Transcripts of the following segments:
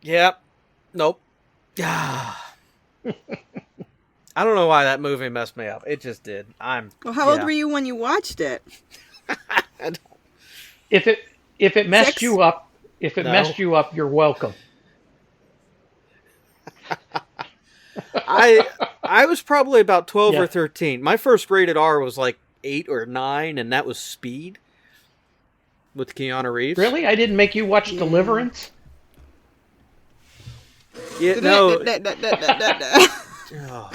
Yep. Nope. Yeah. I don't know why that movie messed me up. It just did. Well, how old were you when you watched it? If it messed 6? you up, No. you're welcome. I was probably about 12 or Yeah. 13. My first rated R was like 8 or 9, and that was Speed with Keanu Reeves. Really? I didn't make you watch Deliverance? Yeah, no. Oh.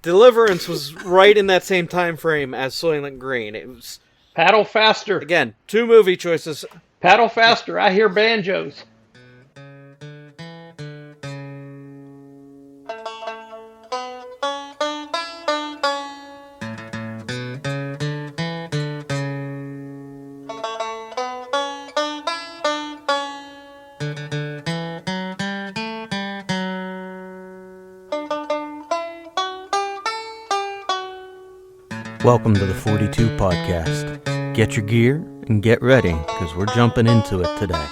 Deliverance was right in that same time frame as Soylent Green. It was, Paddle faster. again, 2 movie choices. Paddle faster. I hear banjos. Welcome to the 42 Podcast. Get your gear and get ready, because we're jumping into it today.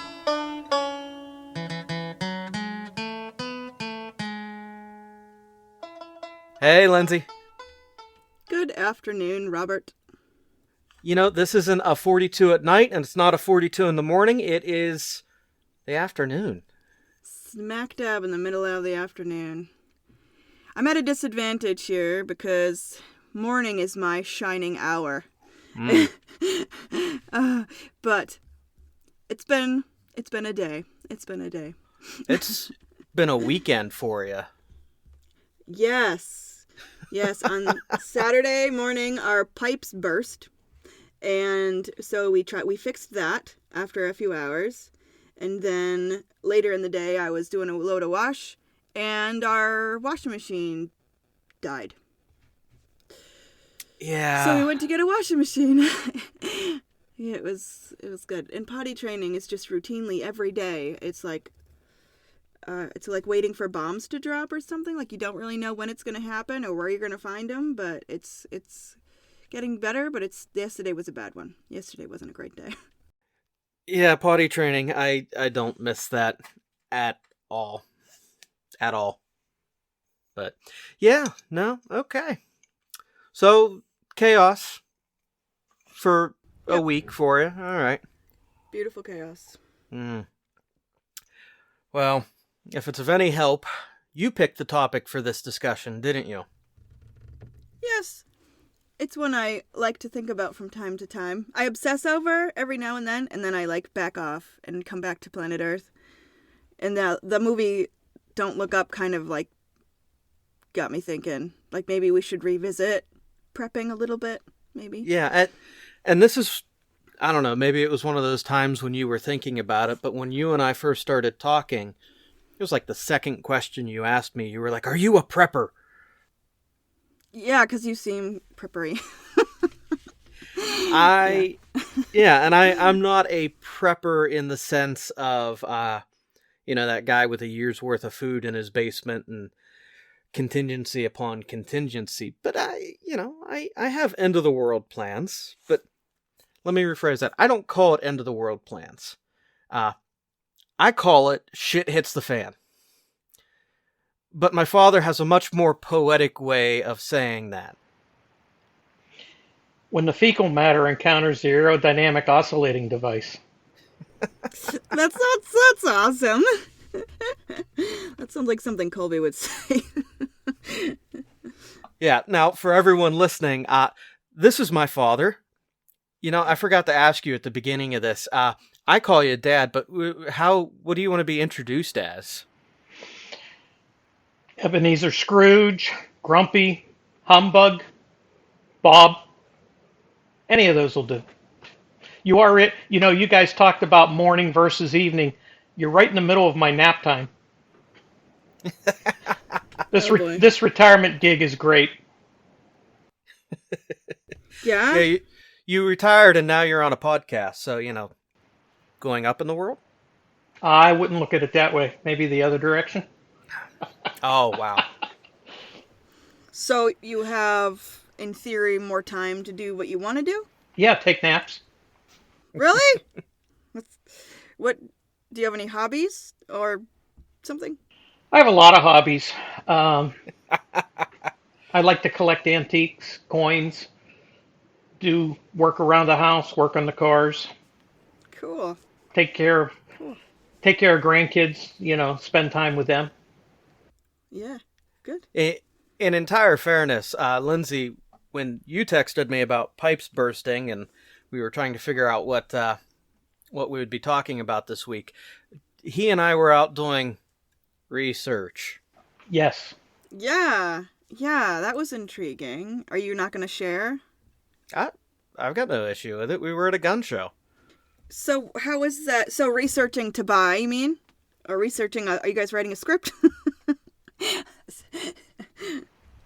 Hey, Lindsay. Good afternoon, Robert. You know, this isn't a 42 at night, and it's not a 42 in the morning. It is the afternoon. Smack dab in the middle of the afternoon. I'm at a disadvantage here because morning is my shining hour. But it's been a day. It's been a day. It's been a weekend for you. Yes, on Saturday morning our pipes burst, and so we fixed that after a few hours, and then later in the day I was doing a load of wash and our washing machine died. Yeah. So we went to get a washing machine. Yeah, it was good. And potty training is just routinely every day. It's like waiting for bombs to drop or something. Like you don't really know when it's going to happen or where you're going to find them, but it's getting better. But yesterday was a bad one. Yesterday wasn't a great day. Yeah, potty training. I don't miss that at all. At all. But yeah, no, okay. So chaos for a week for you. All right. Beautiful chaos. Well, if it's of any help, you picked the topic for this discussion, didn't you? Yes. It's one I like to think about from time to time. I obsess over every now and then I back off and come back to planet Earth. And the movie Don't Look Up kind of got me thinking, maybe we should revisit prepping a little bit, maybe. Yeah, and this is, I don't know, maybe it was one of those times when you were thinking about it, but when you and I first started talking, it was like the second question you asked me. You were like, "Are you a prepper?" Yeah, because you seem preppery. I'm not a prepper in the sense of, that guy with a year's worth of food in his basement and contingency upon contingency. But I have end of the world plans. But let me rephrase that. I don't call it end of the world plans. I call it shit hits the fan. But my father has a much more poetic way of saying that. When the fecal matter encounters the aerodynamic oscillating device. That's awesome. That sounds like something Colby would say. Yeah, now for everyone listening, this is my father. I forgot to ask you at the beginning of this. I call you Dad, but what do you want to be introduced as? Ebenezer Scrooge, Grumpy, Humbug, Bob. Any of those will do. You are it. You guys talked about morning versus evening. You're right in the middle of my nap time. This retirement gig is great. Yeah? Yeah, you retired and now you're on a podcast, so, going up in the world? I wouldn't look at it that way. Maybe the other direction. Oh, wow. So you have, in theory, more time to do what you want to do? Yeah, take naps. Really? What? Do you have any hobbies? Or something? I have a lot of hobbies. Um, I like to collect antiques, coins, do work around the house, work on the cars, Cool. take care Cool. take care of grandkids, spend time with them. Yeah. Good. In entire fairness, Lindsay, when you texted me about pipes bursting and we were trying to figure out what we would be talking about this week, he and I were out doing research. Yes. Yeah. Yeah, that was intriguing. Are you not going to share? I've got no issue with it. We were at a gun show. So how is that? So researching to buy, you mean? Or researching, are you guys writing a script?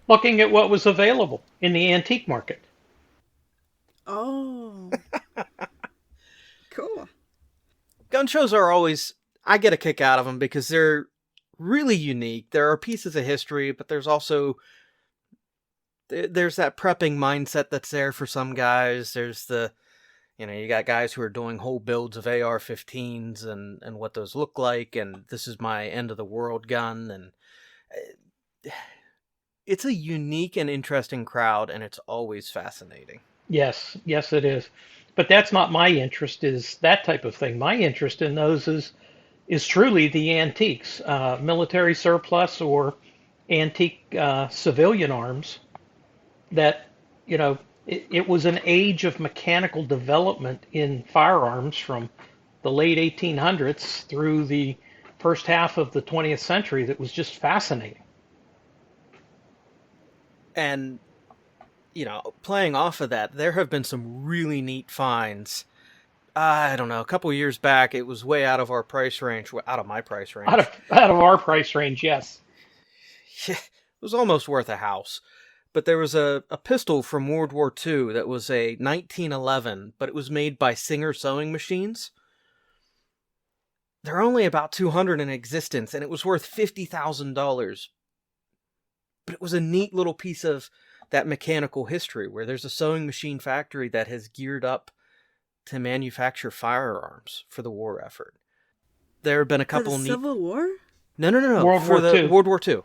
Looking at what was available in the antique market. Oh. Cool. Gun shows are always, I get a kick out of them because they're really unique. There are pieces of history, but there's also, there's that prepping mindset that's there for some guys. There's you got guys who are doing whole builds of AR-15s and what those look like, and this is my end of the world gun, and it's a unique and interesting crowd, and it's always fascinating. Yes, yes, it is. But that's not my interest, is that type of thing. My interest in those is truly the antiques, military surplus or antique civilian arms that, it was an age of mechanical development in firearms from the late 1800s through the first half of the 20th century that was just fascinating. And, playing off of that, there have been some really neat finds. I don't know, a couple of years back, it was way out of our price range, out of my price range. Out of our price range, yes. It was almost worth a house. But there was a pistol from World War II that was a 1911, but it was made by Singer sewing machines. There are only about 200 in existence, and it was worth $50,000. But it was a neat little piece of that mechanical history where there's a sewing machine factory that has geared up to manufacture firearms for the war effort. There have been a couple For the Civil War? No. World War II. World War II.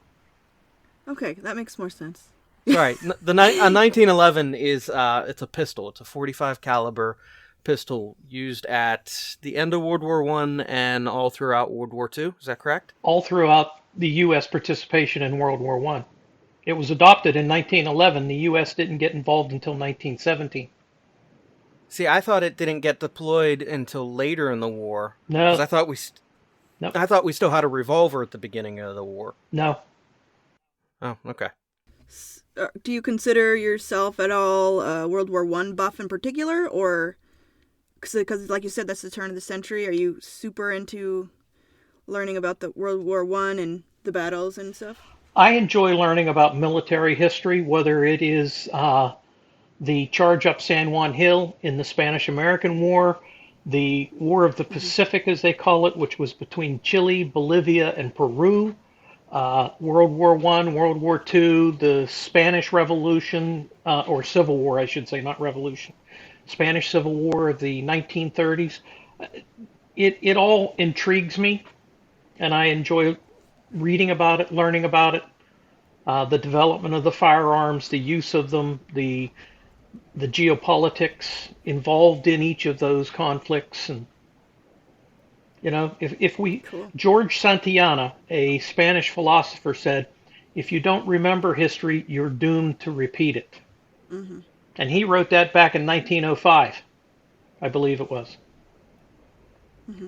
Okay, that makes more sense. Right. The 1911 is it's a pistol. It's a .45 caliber pistol used at the end of World War I and all throughout World War II. Is that correct? All throughout the U.S. participation in World War I. It was adopted in 1911. The U.S. didn't get involved until 1917. See, I thought it didn't get deployed until later in the war. No. Because I thought No. I thought we still had a revolver at the beginning of the war. No. Oh, okay. Do you consider yourself at all World War I buff in particular, or because like you said, that's the turn of the century? Are you super into learning about the World War I and the battles and stuff? I enjoy learning about military history, whether it is the charge up San Juan Hill in the Spanish-American War, the War of the Pacific, as they call it, which was between Chile, Bolivia, and Peru, World War I, World War II, the Spanish Revolution, or Civil War, I should say, not Revolution, Spanish Civil War of the 1930s. It all intrigues me, and I enjoy reading about it, learning about it, the development of the firearms, the use of them, the geopolitics involved in each of those conflicts. And if we Cool. George Santayana, a Spanish philosopher, said, if you don't remember history, you're doomed to repeat it. Mm-hmm. And he wrote that back in 1905, I believe it was. Mm-hmm.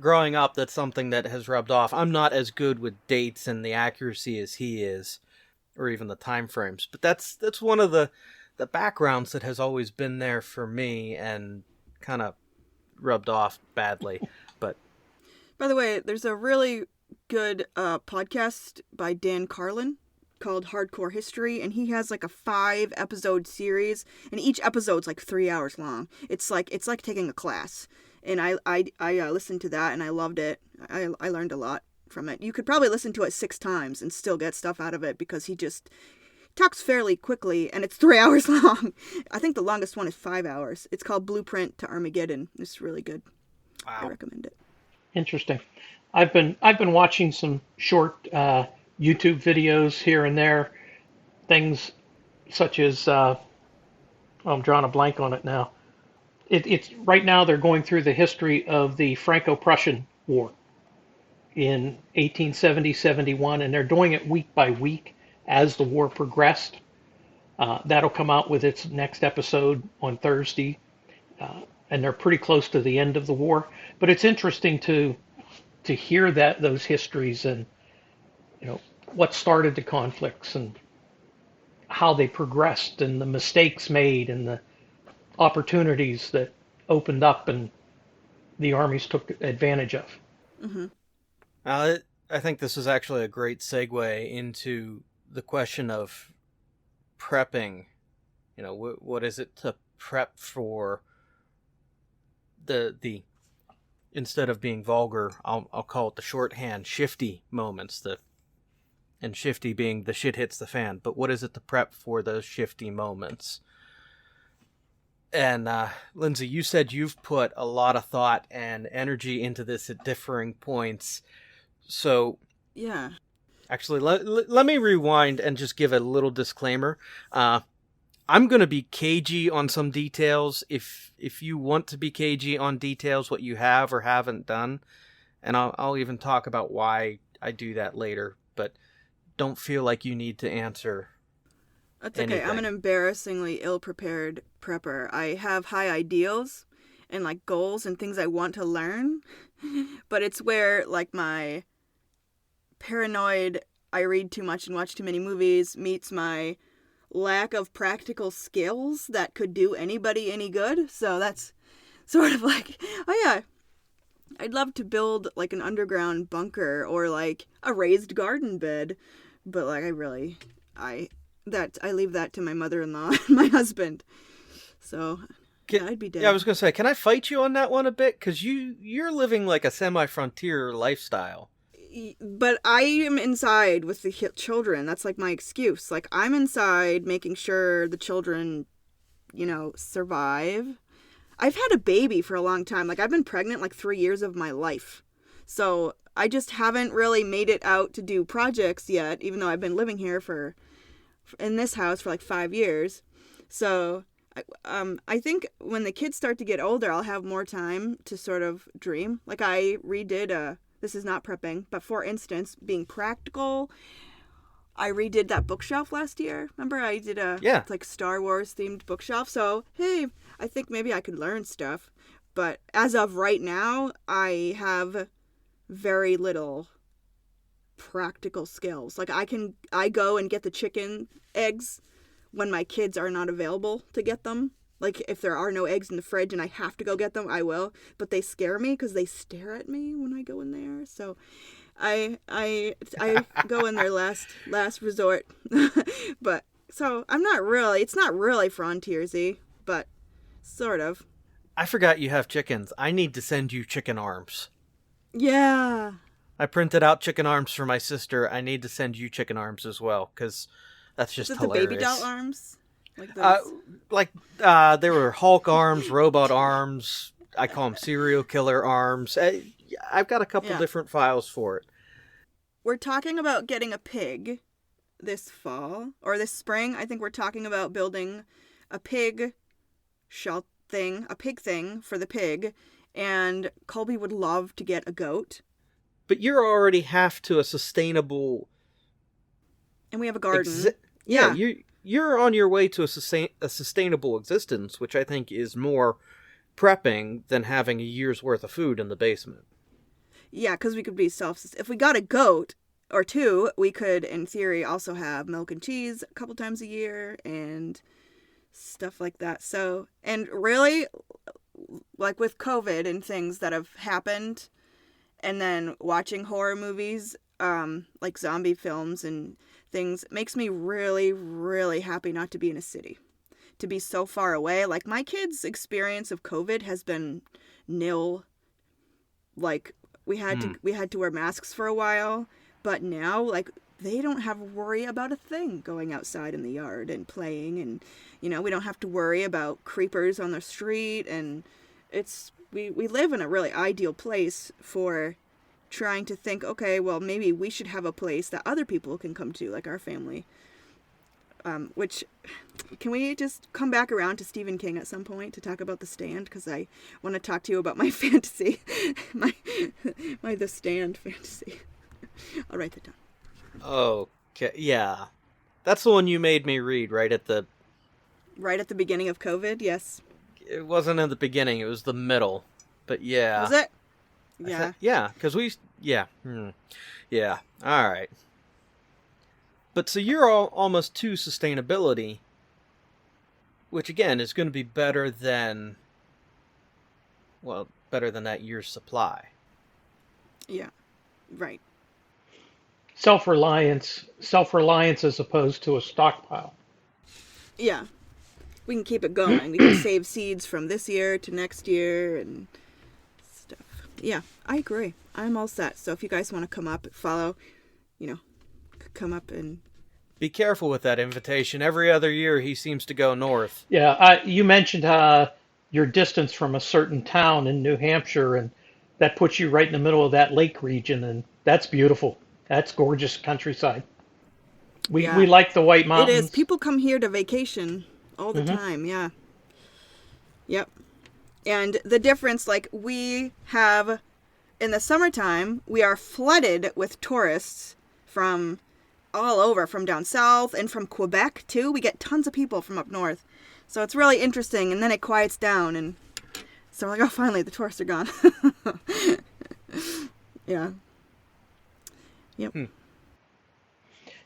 Growing up, that's something that has rubbed off. I'm not as good with dates and the accuracy as he is, or even the time frames. But that's one of the backgrounds that has always been there for me and kind of rubbed off badly. But By the way, there's a really good podcast by Dan Carlin called Hardcore History, and he has like a 5-episode series, and each episode's like 3 hours long. It's like taking a class. And I listened to that and I loved it. I learned a lot from it. You could probably listen to it 6 times and still get stuff out of it because he just talks fairly quickly, and it's 3 hours long. I think the longest one is 5 hours. It's called Blueprint to Armageddon. It's really good. wow. I recommend it. Interesting. I've been watching some short YouTube videos here and there, things such as I'm drawing a blank on it now. It's right now they're going through the history of the Franco-Prussian War in 1870-71, and they're doing it week by week as the war progressed. That'll come out with its next episode on Thursday, and they're pretty close to the end of the war. But it's interesting to hear that those histories and what started the conflicts and how they progressed and the mistakes made and the opportunities that opened up and the armies took advantage of. Mm-hmm. I think this is actually a great segue into the question of prepping. What is it to prep for the instead of being vulgar, I'll call it the shorthand shifty moments, and shifty being the shit hits the fan. But what is it to prep for those shifty moments? And Lindsay, you said you've put a lot of thought and energy into this at differing points. So Yeah. actually, let me rewind and just give a little disclaimer. I'm going to be cagey on some details. If you want to be cagey on details, what you have or haven't done, and I'll even talk about why I do that later, but don't feel like you need to answer That's okay. anything. I'm an embarrassingly ill-prepared prepper. I have high ideals and like goals and things I want to learn, but it's where like my paranoid I read too much and watch too many movies meets my lack of practical skills that could do anybody any good. So that's sort of like, oh yeah, I'd love to build like an underground bunker or like a raised garden bed, but like I leave that to my mother-in-law and my husband. So I'd be dead. Yeah, I was going to say, can I fight you on that one a bit? Because you're living like a semi-frontier lifestyle. But I am inside with the children. That's like my excuse. Like I'm inside making sure the children, survive. I've had a baby for a long time. Like I've been pregnant like 3 years of my life. So I just haven't really made it out to do projects yet, even though I've been living here in this house for like 5 years. So I think when the kids start to get older, I'll have more time to sort of dream. Like I redid this is not prepping, but for instance, being practical, I redid that bookshelf last year. Remember I did it's like Star Wars themed bookshelf. So, hey, I think maybe I could learn stuff. But as of right now, I have very little practical skills. Like I go and get the chicken eggs when my kids are not available to get them. Like if there are no eggs in the fridge and I have to go get them, I will. But they scare me because they stare at me when I go in there. So I go in there last resort. But so it's not really frontiersy, but sort of. I forgot you have chickens. I need to send you chicken arms. Yeah. I printed out chicken arms for my sister. I need to send you chicken arms as well, because that's just hilarious. The baby doll arms? Like those? There were Hulk arms, robot arms. I call them serial killer arms. I've got a couple different files for it. We're talking about getting a pig this fall, or this spring. I think we're talking about building a pig thing for the pig, and Colby would love to get a goat. But you're already half to a sustainable... And we have a garden. Yeah, you're on your way to a sustainable existence, which I think is more prepping than having a year's worth of food in the basement. Yeah, because we could be if we got a goat or two, we could, in theory, also have milk and cheese a couple times a year and stuff like that. So, and really, like with COVID and things that have happened, and then watching horror movies, like zombie films and things, makes me really, really happy not to be in a city, to be so far away. Like my kids' experience of COVID has been nil. Like we had to wear masks for a while, but now like they don't have to worry about a thing going outside in the yard and playing, and we don't have to worry about creepers on the street, and we live in a really ideal place for trying to think, okay, well, maybe we should have a place that other people can come to, like our family. Which, can we just come back around to Stephen King at some point to talk about The Stand? Because I want to talk to you about my fantasy, my The Stand fantasy. I'll write that down. Okay, yeah. That's the one you made me read right at the... Right at the beginning of COVID, yes. It wasn't in the beginning, it was the middle. But yeah. Was it? Yeah. Yeah, because we... Yeah. Yeah, alright. But so you're almost to sustainability, which again is going to be better than... Well, better than that year's supply. Yeah, right. Self-reliance as opposed to a stockpile. Yeah. We can keep it going. We can save seeds from this year to next year and stuff. Yeah, I agree. I'm all set. So if you guys want to come up, follow, come up and... Be careful with that invitation. Every other year he seems to go north. Yeah, you mentioned your distance from a certain town in New Hampshire, and that puts you right in the middle of that lake region, and that's beautiful. That's gorgeous countryside. We like the White Mountains. It is. People come here to vacation all the time, yeah. Yep. And the difference, like, we have, in the summertime, we are flooded with tourists from all over, from down south and from Quebec, too. We get tons of people from up north. So it's really interesting, and then it quiets down, and so we're like, oh, finally, the tourists are gone. Yeah. Yep.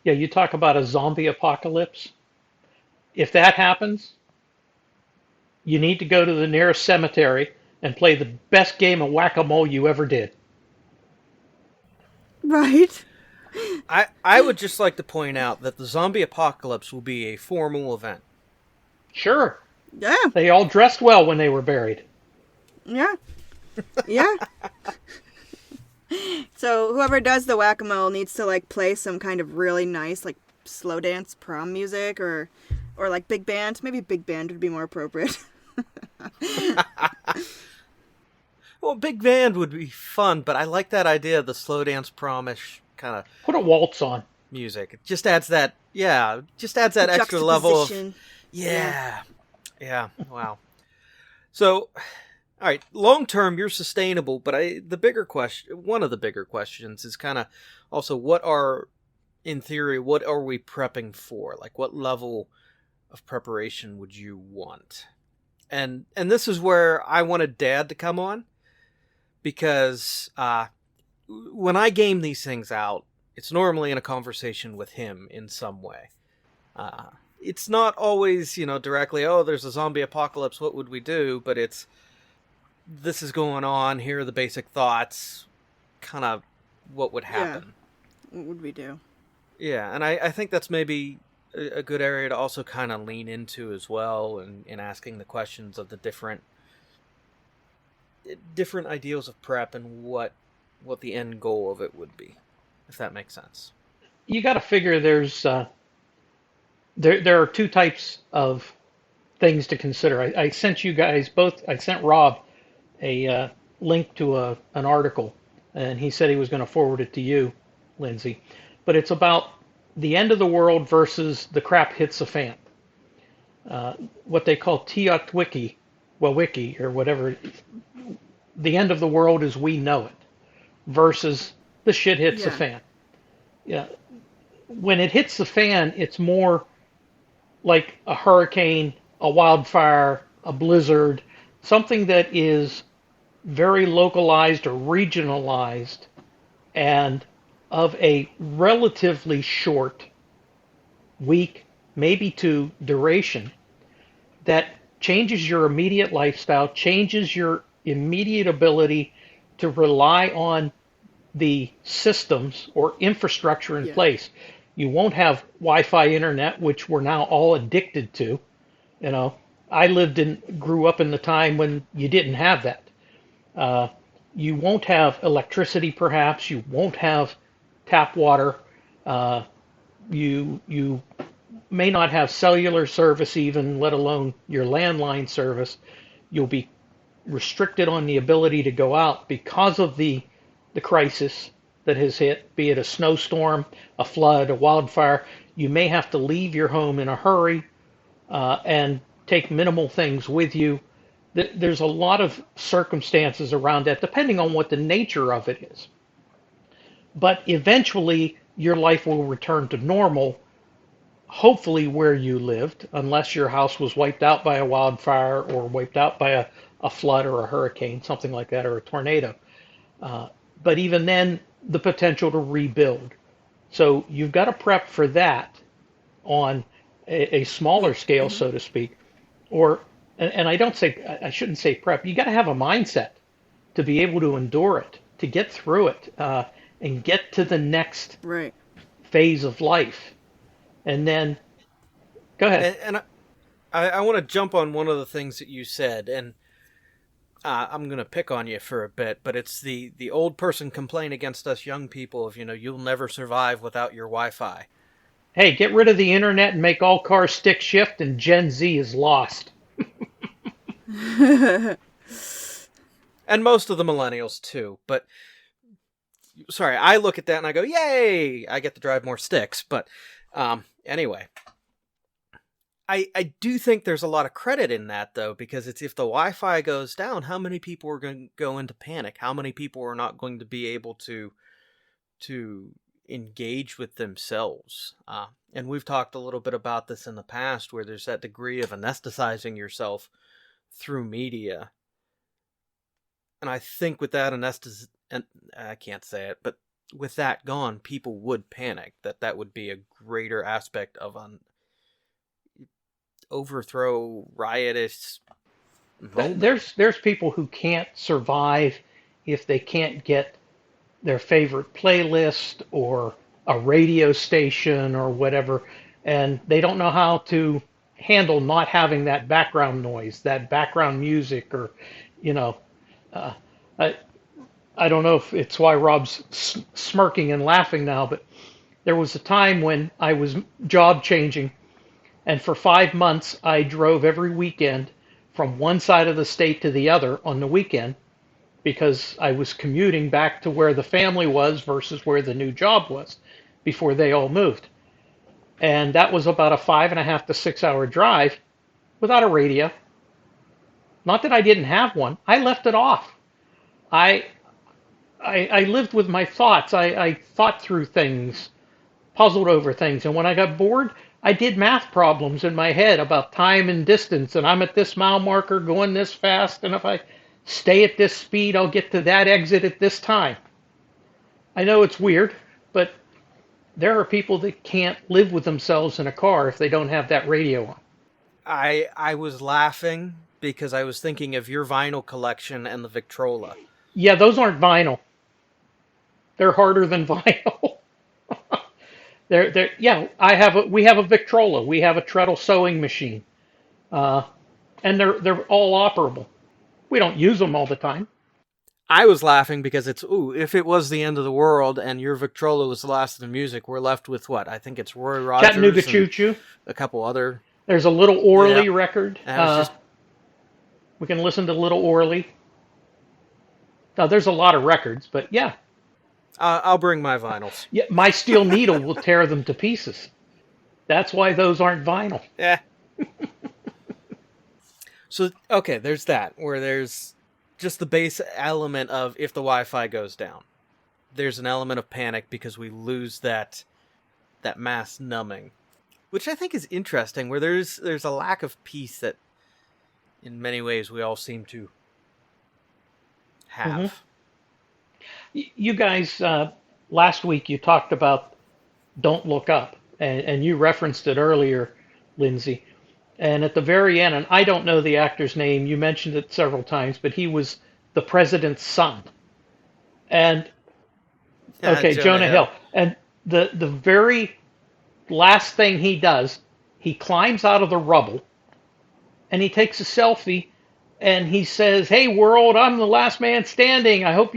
Yeah, you talk about a zombie apocalypse. If that happens, you need to go to the nearest cemetery and play the best game of whack-a-mole you ever did. Right. I would just like to point out that the zombie apocalypse will be a formal event. Sure. Yeah. They all dressed well when they were buried. Yeah. Yeah. So whoever does the whack-a-mole needs to like play some kind of really nice like slow dance prom music or like big band. Maybe big band would be more appropriate. Well, big band would be fun, but I like that idea of the slow dance promish kind of Put a waltz on. music. It just adds that, extra level of, yeah. Wow. So, all right, long term you're sustainable, but one of the bigger questions is kind of also what are we prepping for? Like what level of preparation would you want? And this is where I wanted Dad to come on, because when I game these things out, it's normally in a conversation with him in some way. It's not always, directly, oh, there's a zombie apocalypse, what would we do? But it's, this is going on, here are the basic thoughts, kind of what would happen. Yeah. What would we do? Yeah, and I think that's maybe a good area to also kind of lean into as well, in asking the questions of the different ideals of prep and what the end goal of it would be, if that makes sense. You got to figure there's there are two types of things to consider. I sent you guys both. I sent Rob a link to an article, and he said he was going to forward it to you, Lindsay. But it's about the end of the world versus the crap hits the fan. What they call Teotwiki, wiki or whatever. The end of the world as we know it versus the shit hits the fan. Yeah. When it hits the fan, it's more like a hurricane, a wildfire, a blizzard, something that is very localized or regionalized and of a relatively short week, maybe two duration, that changes your immediate lifestyle, changes your immediate ability to rely on the systems or infrastructure in place. You won't have Wi-Fi internet, which we're now all addicted to. I grew up in the time when you didn't have that. You won't have electricity, perhaps. You won't have tap water. You may not have cellular service even, let alone your landline service. You'll be restricted on the ability to go out because of the the crisis that has hit, be it a snowstorm, a flood, a wildfire. You may have to leave your home in a hurry and take minimal things with you. There's a lot of circumstances around that, depending on what the nature of it is. But eventually, your life will return to normal, hopefully where you lived, unless your house was wiped out by a wildfire or wiped out by a flood or a hurricane, something like that, or a tornado. But even then, the potential to rebuild. So you've got to prep for that on a smaller scale, so to speak. Or, and I shouldn't say prep. You got to have a mindset to be able to endure it, to get through it, and get to the next Right. phase of life. And then, go ahead. And I want to jump on one of the things that you said, and I'm going to pick on you for a bit, but it's the old person complaint against us young people of, you'll never survive without your Wi-Fi. Hey, get rid of the internet and make all cars stick shift, and Gen Z is lost. And most of the millennials too, but sorry, I look at that and I go, yay, I get to drive more sticks. But anyway, I do think there's a lot of credit in that, though, because it's if the Wi-Fi goes down, how many people are going to go into panic? How many people are not going to be able to engage with themselves? And we've talked a little bit about this in the past, where there's that degree of anesthetizing yourself through media. And I think with that and I can't say it, but with that gone, people would panic. That would be a greater aspect of an overthrow, riotous moment. There's people who can't survive if they can't get their favorite playlist or a radio station or whatever, and they don't know how to handle not having that background noise, that background music, or I don't know if it's why Rob's smirking and laughing now, but there was a time when I was job changing, and for 5 months I drove every weekend from one side of the state to the other on the weekend, because I was commuting back to where the family was versus where the new job was before they all moved. And that was about a 5.5 to 6 hour drive without a radio. Not that I didn't have one. I left it off. I lived with my thoughts. I thought through things, puzzled over things. And when I got bored, I did math problems in my head about time and distance. And I'm at this mile marker going this fast. And if I stay at this speed, I'll get to that exit at this time. I know it's weird, but there are people that can't live with themselves in a car if they don't have that radio on. I was laughing because I was thinking of your vinyl collection and the Victrola. Yeah, those aren't vinyl. They're harder than vinyl. We have a Victrola. We have a treadle sewing machine. And they're all operable. We don't use them all the time. I was laughing because if it was the end of the world and your Victrola was the last of the music, we're left with what? I think it's Roy Rogers. Chattanooga Choo Choo. A couple other. There's a Little Orley record. Just... We can listen to Little Orley. Now, there's a lot of records, but yeah. I'll bring my vinyls. Yeah, My Steel Needle will tear them to pieces. That's why those aren't vinyl. Yeah. So, okay, there's that, where there's just the base element of if the Wi-Fi goes down. There's an element of panic because we lose that mass numbing, which I think is interesting, where there's a lack of peace that in many ways we all seem to have. Mm-hmm. You guys, last week you talked about Don't Look Up, and you referenced it earlier, Lindsay. And at the very end, and I don't know the actor's name, you mentioned it several times, but he was the president's son. And, okay, Jonah Hill. And the very last thing he does, he climbs out of the rubble, and he takes a selfie, and he says, "Hey, world, I'm the last man standing. I hope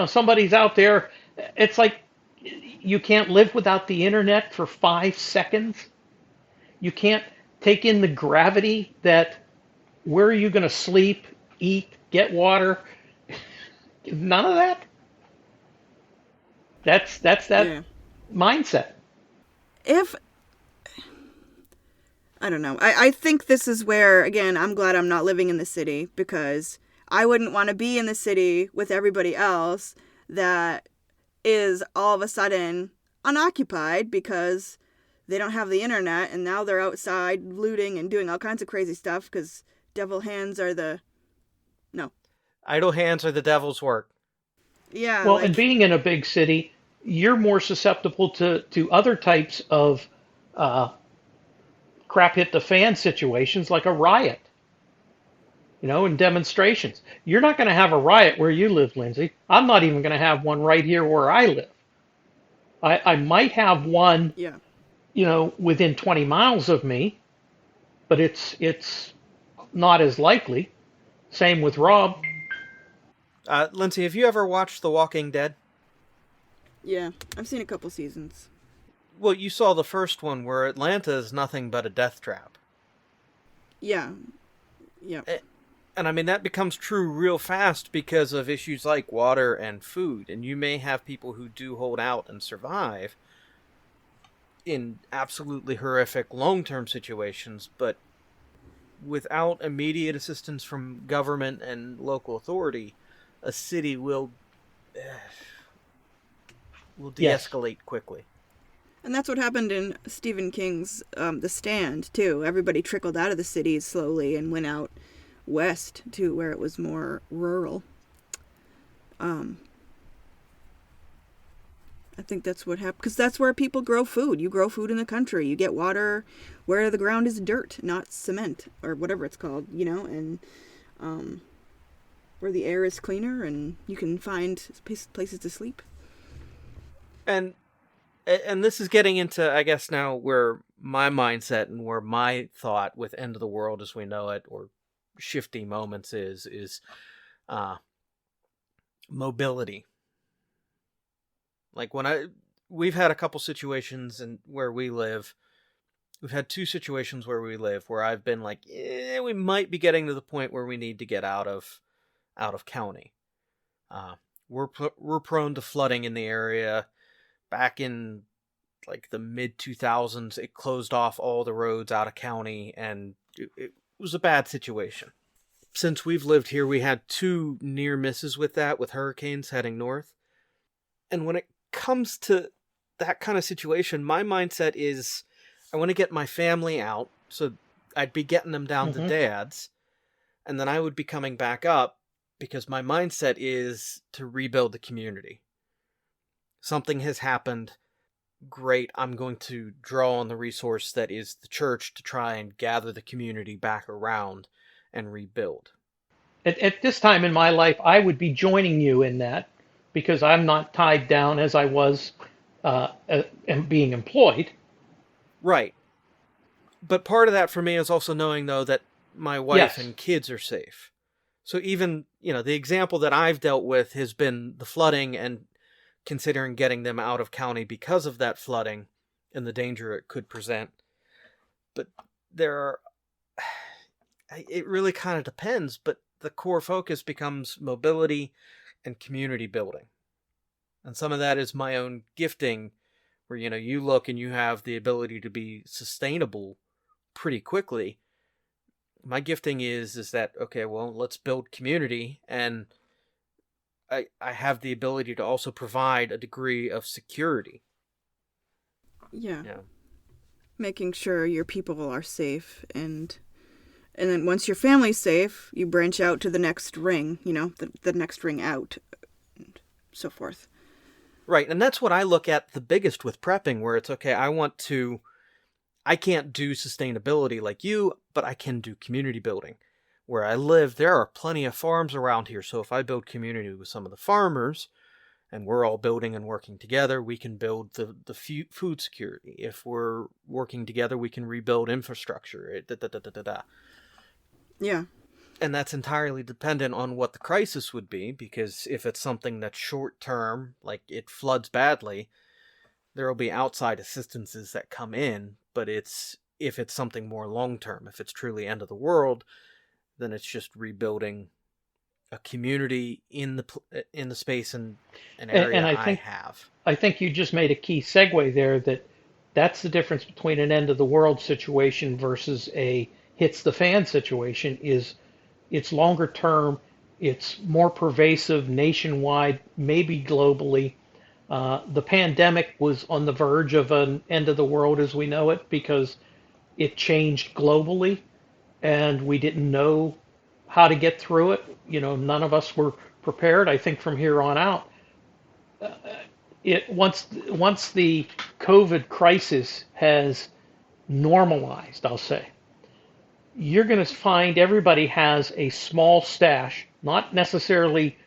somebody's out there." It's like, you can't live without the internet for 5 seconds. You can't take in the gravity that where are you going to sleep, eat, get water? None of that. That's that Yeah. mindset. If I don't know. I think this is where, again, I'm glad I'm not living in the city, because I wouldn't want to be in the city with everybody else that is all of a sudden unoccupied because they don't have the internet, and now they're outside looting and doing all kinds of crazy stuff because devil hands are the... No. Idle hands are the devil's work. Yeah, Well, like... and being in a big city, you're more susceptible to other types of uh, crap hit the fan situations, like a riot, and demonstrations. You're not going to have a riot where you live, Lindsay. I'm not even going to have one right here where I live. I might have one, Yeah. within 20 miles of me, but it's not as likely. Same with Rob. Lindsay, have you ever watched The Walking Dead? Yeah. I've seen a couple seasons. Well, you saw the first one where Atlanta is nothing but a death trap. Yeah. Yeah. And I mean, that becomes true real fast because of issues like water and food. And you may have people who do hold out and survive in absolutely horrific long-term situations, but without immediate assistance from government and local authority, a city will Yes. de-escalate quickly. And that's what happened in Stephen King's The Stand, too. Everybody trickled out of the cities slowly and went out west to where it was more rural. I think that's what happened, because that's where people grow food. You grow food in the country. You get water where the ground is dirt, not cement, or whatever it's called, and where the air is cleaner and you can find places to sleep. And this is getting into, I guess, now where my mindset and where my thought with end of the world as we know it, or shifty moments is mobility. Like we've had a couple situations where we live. We've had 2 situations where we live where I've been like, we might be getting to the point where we need to get out of county. We're prone to flooding in the area. Back in like the mid 2000s, it closed off all the roads out of county, and it was a bad situation. Since we've lived here, we had 2 near misses with that, with hurricanes heading north. And when it comes to that kind of situation, my mindset is I want to get my family out, so I'd be getting them down to Dad's, and then I would be coming back up because my mindset is to rebuild the community. Something has happened. Great, I'm going to draw on the resource that is the church to try and gather the community back around and rebuild. At this time in my life, I would be joining you in that because I'm not tied down as I was and being employed. Right. But part of that for me is also knowing, though, that my wife and kids are safe. So even, the example that I've dealt with has been the flooding and considering getting them out of county because of that flooding and the danger it could present. But it really kind of depends, but the core focus becomes mobility and community building. And some of that is my own gifting, where, you look and you have the ability to be sustainable pretty quickly. My gifting is that, okay, well, let's build community, and I have the ability to also provide a degree of security. Yeah. Making sure your people are safe, and then once your family's safe, you branch out to the next ring, the next ring out, and so forth. Right, and that's what I look at the biggest with prepping, where it's, okay, I can't do sustainability like you, but I can do community building. Where I live, there are plenty of farms around here, so if I build community with some of the farmers, and we're all building and working together, we can build the food security. If we're working together, we can rebuild infrastructure. Yeah. And that's entirely dependent on what the crisis would be, because if it's something that's short term, like it floods badly, there will be outside assistances that come in, but if it's something more long term, if it's truly end of the world, then it's just rebuilding a community in the space and an area And I have. I think you just made a key segue there, that's the difference between an end of the world situation versus a hits the fan situation. Is it's longer term, it's more pervasive nationwide, maybe globally. The pandemic was on the verge of an end of the world as we know it because it changed globally and we didn't know how to get through it. None of us were prepared. I think from here on out, once the COVID crisis has normalized, I'll say, you're going to find everybody has a small stash, not necessarily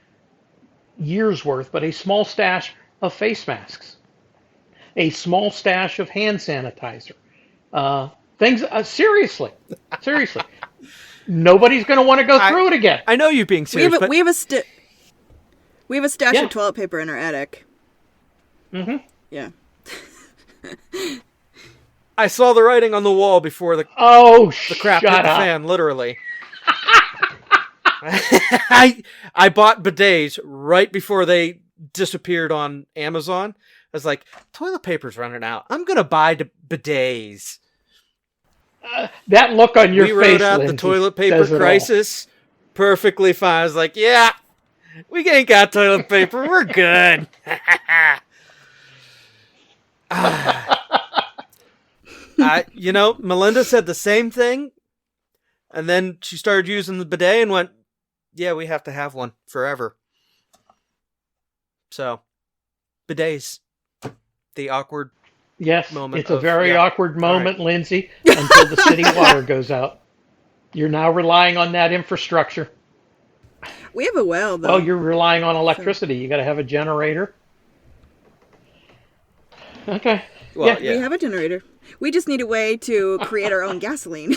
years worth, but a small stash of face masks, a small stash of hand sanitizer. Things seriously, seriously, nobody's going to want to go through it again. I know you're being serious, but We have a stash Yeah. of toilet paper in our attic. Mm-hmm. Yeah. I saw the writing on the wall before the Oh, crap hit shut the up! fan, literally. I bought bidets right before they disappeared on Amazon. I was like, toilet paper's running out. I'm gonna buy bidets. That look on your We face, wrote out Lindsay, the toilet paper says it all. crisis perfectly fine. I was like, yeah, we ain't got toilet paper. We're good. Melinda said the same thing, and then she started using the bidet and went, yeah, we have to have one forever. So, bidets. The awkward Yes, moment it's a of- very yeah. awkward All right. moment, Lindsay, until the city water goes out. You're now relying on that infrastructure. We have a well, though. Well, you're relying on electricity. You got to have a generator. Okay. Well, We have a generator. We just need a way to create our own gasoline.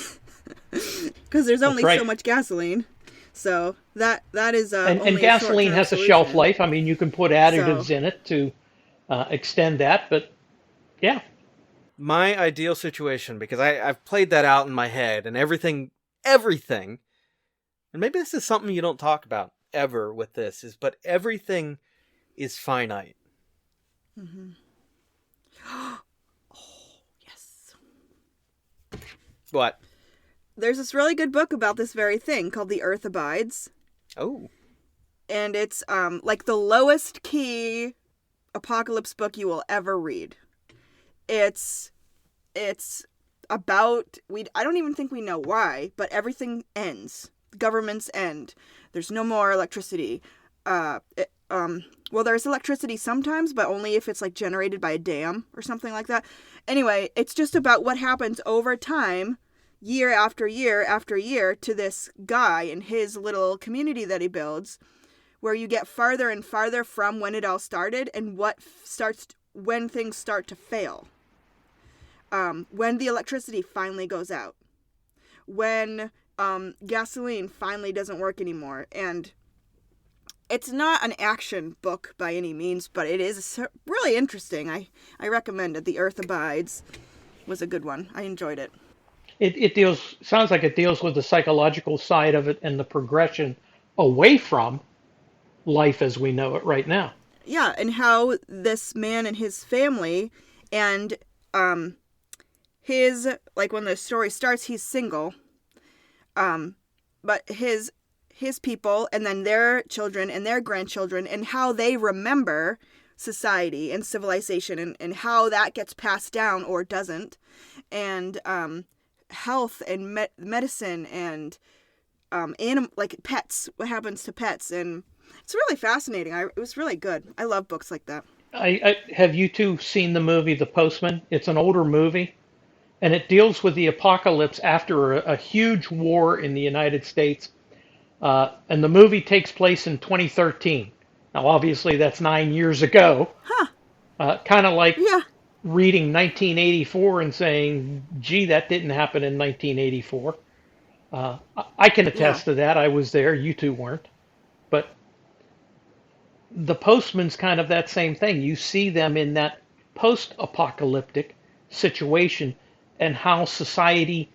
Because there's only right. so much gasoline. So that is And only a gasoline short-term has a shelf solution. life. I mean, you can put additives So- in it to extend that, but yeah. My ideal situation, because I've played that out in my head, and everything, and maybe this is something you don't talk about ever with this, but everything is finite. Mm-hmm. Oh, yes. What? There's this really good book about this very thing called The Earth Abides. Oh. And it's like the lowest key apocalypse book you will ever read. It's about I don't even think we know why, but everything ends. Governments end. There's no more electricity. Well, there's electricity sometimes, but only if it's like generated by a dam or something like that. Anyway, it's just about what happens over time, year after year after year, to this guy and his little community that he builds, where you get farther and farther from when it all started and when things start to fail. When the electricity finally goes out, when gasoline finally doesn't work anymore. And it's not an action book by any means, but it is really interesting. I recommend it. The Earth Abides was a good one. I enjoyed it. It sounds like it deals with the psychological side of it and the progression away from life as we know it right now. Yeah, and how this man and his family and his, like when the story starts, he's single, but his people and then their children and their grandchildren and how they remember society and civilization and how that gets passed down or doesn't, and health and medicine and like pets, what happens to pets, and it's really fascinating. It was really good. I love books like that. I have you two seen the movie The Postman? It's an older movie, and it deals with the apocalypse after a huge war in the United States. And the movie takes place in 2013. Now, obviously, that's 9 years ago. Huh. Kind of like Yeah. reading 1984 and saying, gee, that didn't happen in 1984. I can attest to that. I was there. You two weren't. But The Postman's kind of that same thing. You see them in that post-apocalyptic situation and how society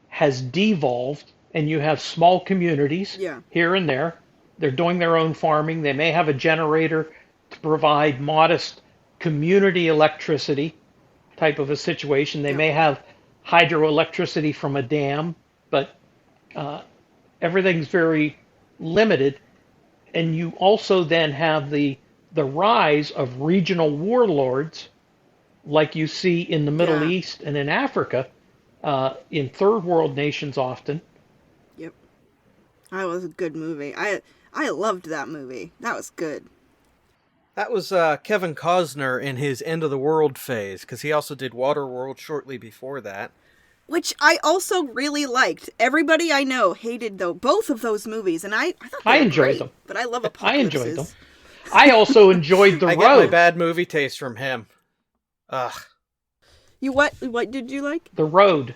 has devolved, and you have small communities Yeah. here and there, They're doing their own farming. They may have a generator to provide modest community electricity type of a situation. They Yeah. may have hydroelectricity from a dam, but everything's very limited. And you also then have the rise of regional warlords, like you see in the Middle Yeah. East and in Africa, in third world nations often. Yep. That was a good movie. I loved that movie. That was good. That was Kevin Costner in his End of the World phase, because he also did Waterworld shortly before that. Which I also really liked. Everybody I know hated both of those movies, and I thought they I were enjoyed great, them. But I love I apocalypses. enjoyed them. I also enjoyed The I get my Road. bad movie taste from him. Ugh. What did you like? The Road.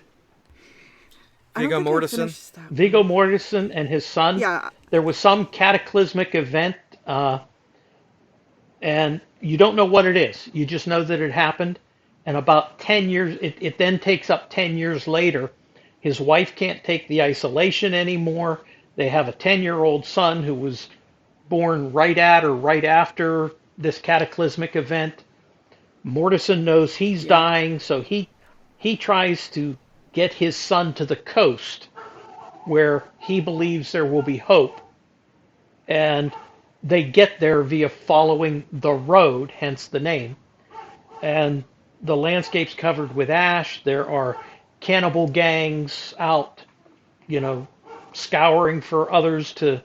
I don't Viggo think I Mortensen? finished that. Viggo Mortensen and his son. Yeah. There was some cataclysmic event, and you don't know what it is. You just know that it happened. And about 10 years, it then takes up 10 years later. His wife can't take the isolation anymore. They have a 10-year-old son who was born right at or right after this cataclysmic event. Mortensen knows he's dying, so he tries to get his son to the coast where he believes there will be hope. And they get there via following the road, hence the name. And the landscape's covered with ash. There are cannibal gangs out, scouring for others to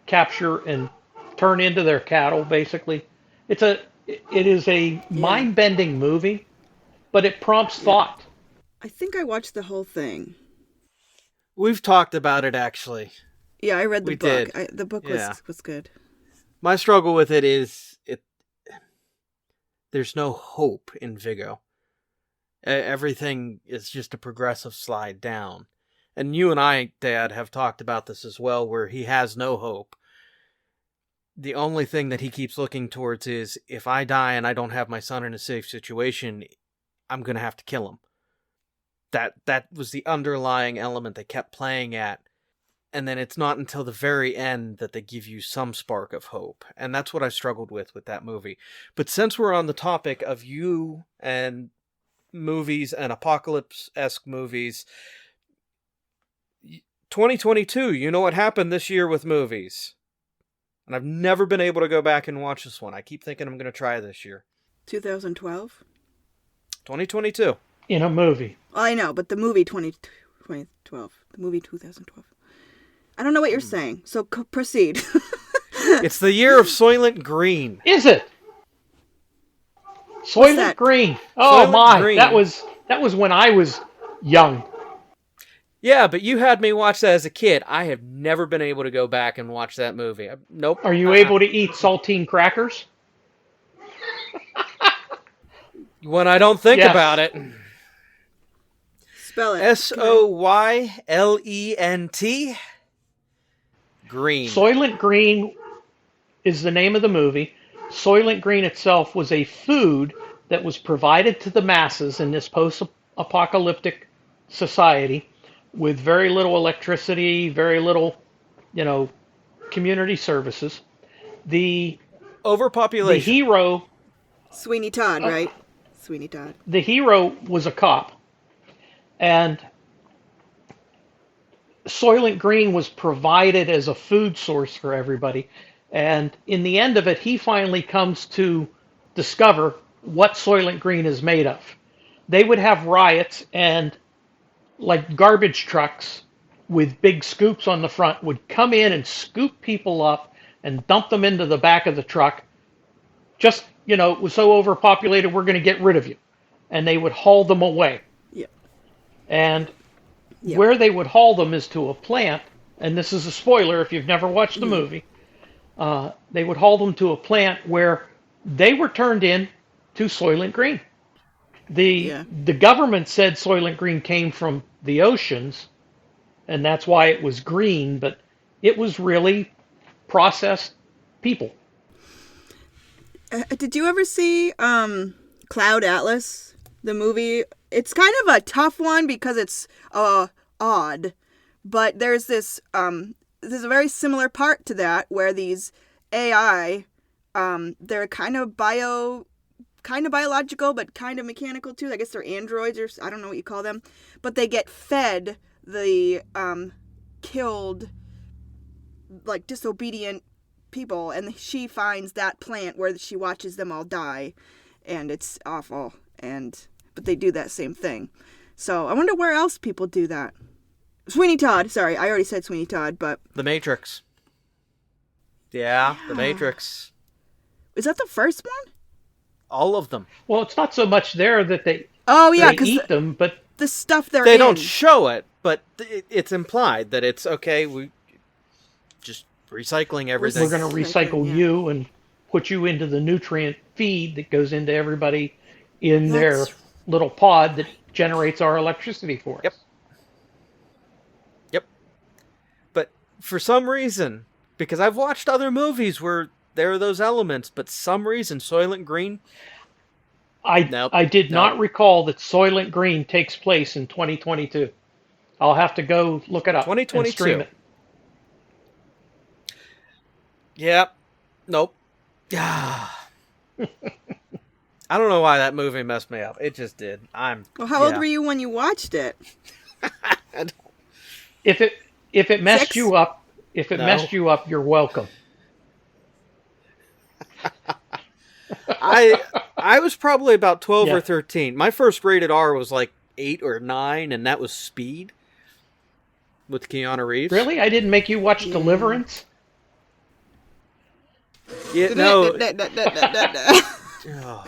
capture and turn into their cattle, basically. It is a mind-bending movie, but it prompts thought. I think I watched the whole thing. We've talked about it, actually. Yeah, I read the We book. did. The book Yeah. was good. My struggle with it is there's no hope in Viggo. Everything is just a progressive slide down. And you and I, Dad, have talked about this as well, where he has no hope. The only thing that he keeps looking towards is, if I die and I don't have my son in a safe situation, I'm going to have to kill him. That was the underlying element they kept playing at. And then it's not until the very end that they give you some spark of hope. And that's what I struggled with that movie. But since we're on the topic of you and movies and apocalypse-esque movies, 2022, you know what happened this year with movies. And I've never been able to go back and watch this one. I keep thinking I'm going to try this year. 2012? 2022. In a movie. Well, I know, but the movie 2012. The movie 2012. I don't know what you're saying, so proceed. It's the year of Soylent Green. Is it? Soylent that? Green. Oh Soylent my, Green. that was when I was young. Yeah, but you had me watch that as a kid. I have never been able to go back and watch that movie. Nope. Are you able to eat saltine crackers? When I don't think Yes. about it. Spell it. Soylent Green. Soylent Green is the name of the movie. Soylent Green itself was a food that was provided to the masses in this post-apocalyptic society with very little electricity, very little, community services. The Overpopulation. hero Sweeney Todd, right? Sweeney Todd. the hero was a cop, and Soylent Green was provided as a food source for everybody. And in the end of it, he finally comes to discover what Soylent Green is made of. They would have riots, and like garbage trucks with big scoops on the front would come in and scoop people up and dump them into the back of the truck. Just, it was so overpopulated, we're going to get rid of you. And they would haul them away. Yeah. And Yep. where they would haul them is to a plant, and this is a spoiler if you've never watched the movie. They would haul them to a plant where they were turned in to Soylent Green. The government said Soylent Green came from the oceans, and that's why it was green, but it was really processed people. Did you ever see Cloud Atlas, the movie? It's kind of a tough one because it's odd, but there's this there's a very similar part to that where these AI, they're kind of biological, but kind of mechanical too. I guess they're androids, or I don't know what you call them, but they get fed the killed, like, disobedient people, and she finds that plant where she watches them all die, and it's awful. But they do that same thing. So I wonder where else people do that. Sweeney Todd. Sorry, I already said Sweeney Todd, but The Matrix. Yeah, The Matrix. is that the first one? All of them. Well, it's not so much there that they Oh yeah, they because eat them, but the stuff they're They in. don't show it, but it's implied that it's okay. We just recycling everything. we're going to recycle Yeah. you and put you into the nutrient feed that goes into everybody in their That's- little pod that generates our electricity for us. Yep. Yep. But for some reason, because I've watched other movies where there are those elements, but some reason Soylent Green. Nope. I did not Nope. recall that Soylent Green takes place in 2022. I'll have to go look it up and 2022. stream it. Yep. Nope. Ah. I don't know why that movie messed me up. It just did. Well, how old were you when you watched it? If it messed 6? you up, No. messed you up, you're welcome. I was probably about 12 Yeah. or 13. My first rated R was like 8 or 9, and that was Speed with Keanu Reeves. Really? I didn't make you watch Deliverance? Yeah, no. Oh.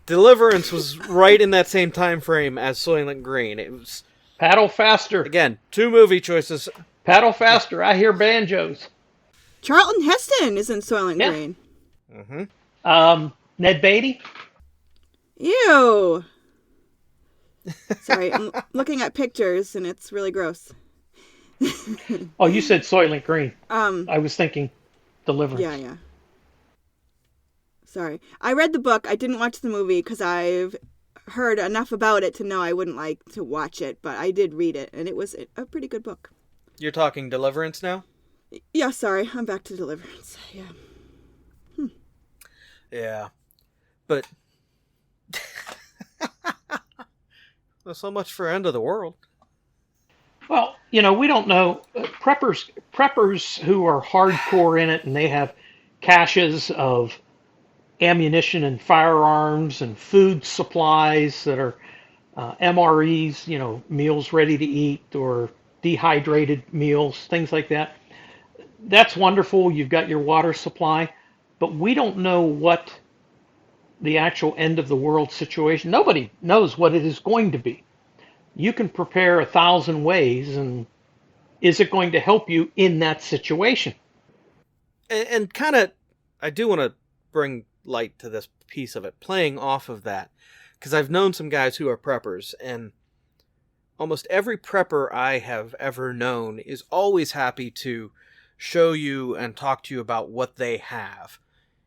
Deliverance was right in that same time frame as Soylent Green. It was, Paddle faster. again, 2 movie choices. Paddle faster. I hear banjos. Charlton Heston is in Soylent Yeah. Green. Mm-hmm. Ned Beatty? Ew. Sorry, I'm looking at pictures and it's really gross. Oh, you said Soylent Green. Um, I was thinking Deliverance. yeah. Sorry. I read the book. I didn't watch the movie because I've heard enough about it to know I wouldn't like to watch it, but I did read it, and it was a pretty good book. You're talking Deliverance now? Yeah, sorry. I'm back to Deliverance. Yeah. Yeah. But well, so much for End of the World. Well, we don't know. Preppers who are hardcore in it and they have caches of ammunition and firearms and food supplies that are MREs, meals ready to eat or dehydrated meals, things like that. That's wonderful. You've got your water supply, but we don't know what the actual end of the world situation. Nobody knows what it is going to be. You can prepare 1,000 ways, and is it going to help you in that situation? And kind of, I do want to bring light to this piece of it, playing off of that, because I've known some guys who are preppers, and almost every prepper I have ever known is always happy to show you and talk to you about what they have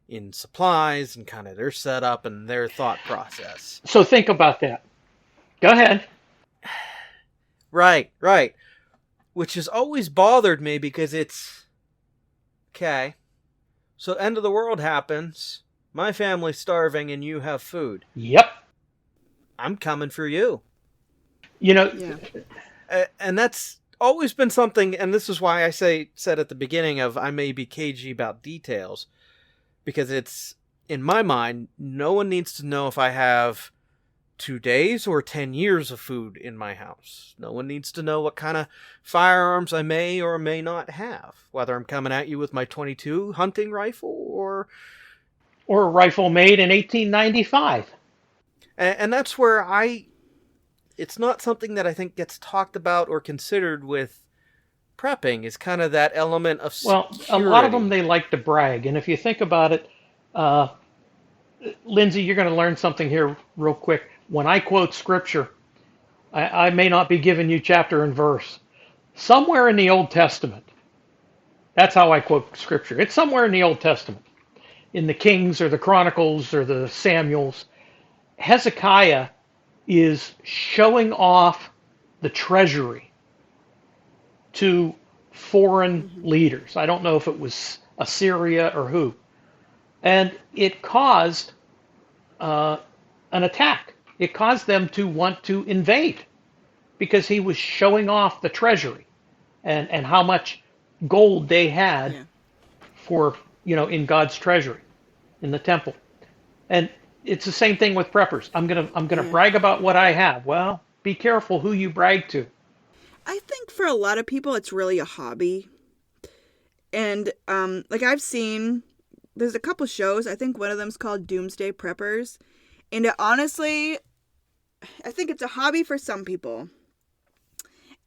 in supplies and kind of their setup and their thought process. So think about that. Go ahead. Right. Which has always bothered me because it's okay. So end of the world happens. My family's starving and you have food. Yep. I'm coming for you. Yeah. And that's always been something, and this is why I said at the beginning of I may be cagey about details, because it's, in my mind, no one needs to know if I have 2 days or 10 years of food in my house. No one needs to know what kind of firearms I may or may not have, whether I'm coming at you with my .22 hunting rifle or a rifle made in 1895. And that's where it's not something that I think gets talked about or considered with prepping, is kind of that element of security. Well, a lot of them, they like to brag. And if you think about it, Lindsay, you're going to learn something here real quick. When I quote scripture, I may not be giving you chapter and verse. Somewhere in the Old Testament, that's how I quote scripture. It's somewhere in the Old Testament, in the Kings or the Chronicles or the Samuels. Hezekiah is showing off the treasury to foreign Hmm. leaders. I don't know if it was Assyria or who. And it caused uh, an attack. It caused them to want to invade because he was showing off the treasury and how much gold they had Yeah. for, in God's treasury in the temple. And it's the same thing with preppers. I'm gonna Yeah. brag about what I have. Well, be careful who you brag to. I think for a lot of people, it's really a hobby. And like I've seen, there's a couple shows. I think one of them's called Doomsday Preppers. And honestly, I think it's a hobby for some people.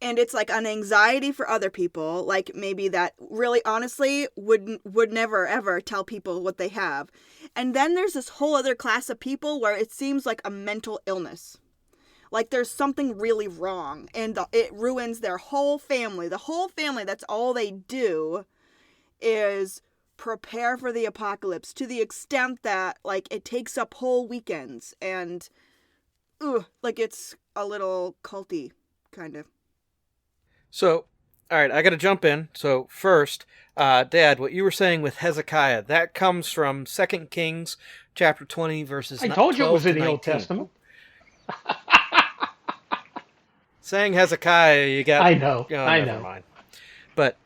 And it's like an anxiety for other people, like maybe that really honestly would never ever tell people what they have. And then there's this whole other class of people where it seems like a mental illness. Like there's something really wrong and it ruins their whole family. The whole family, that's all they do is prepare for the apocalypse to the extent that like it takes up whole weekends and like it's a little culty kind of. So, all right, I got to jump in. So first, Dad, what you were saying with Hezekiah, that comes from 2 Kings chapter 20, verses I told you it was 12 in to the Old 19. Testament. Saying Hezekiah, you got... I know. Oh, I never know. mind. But,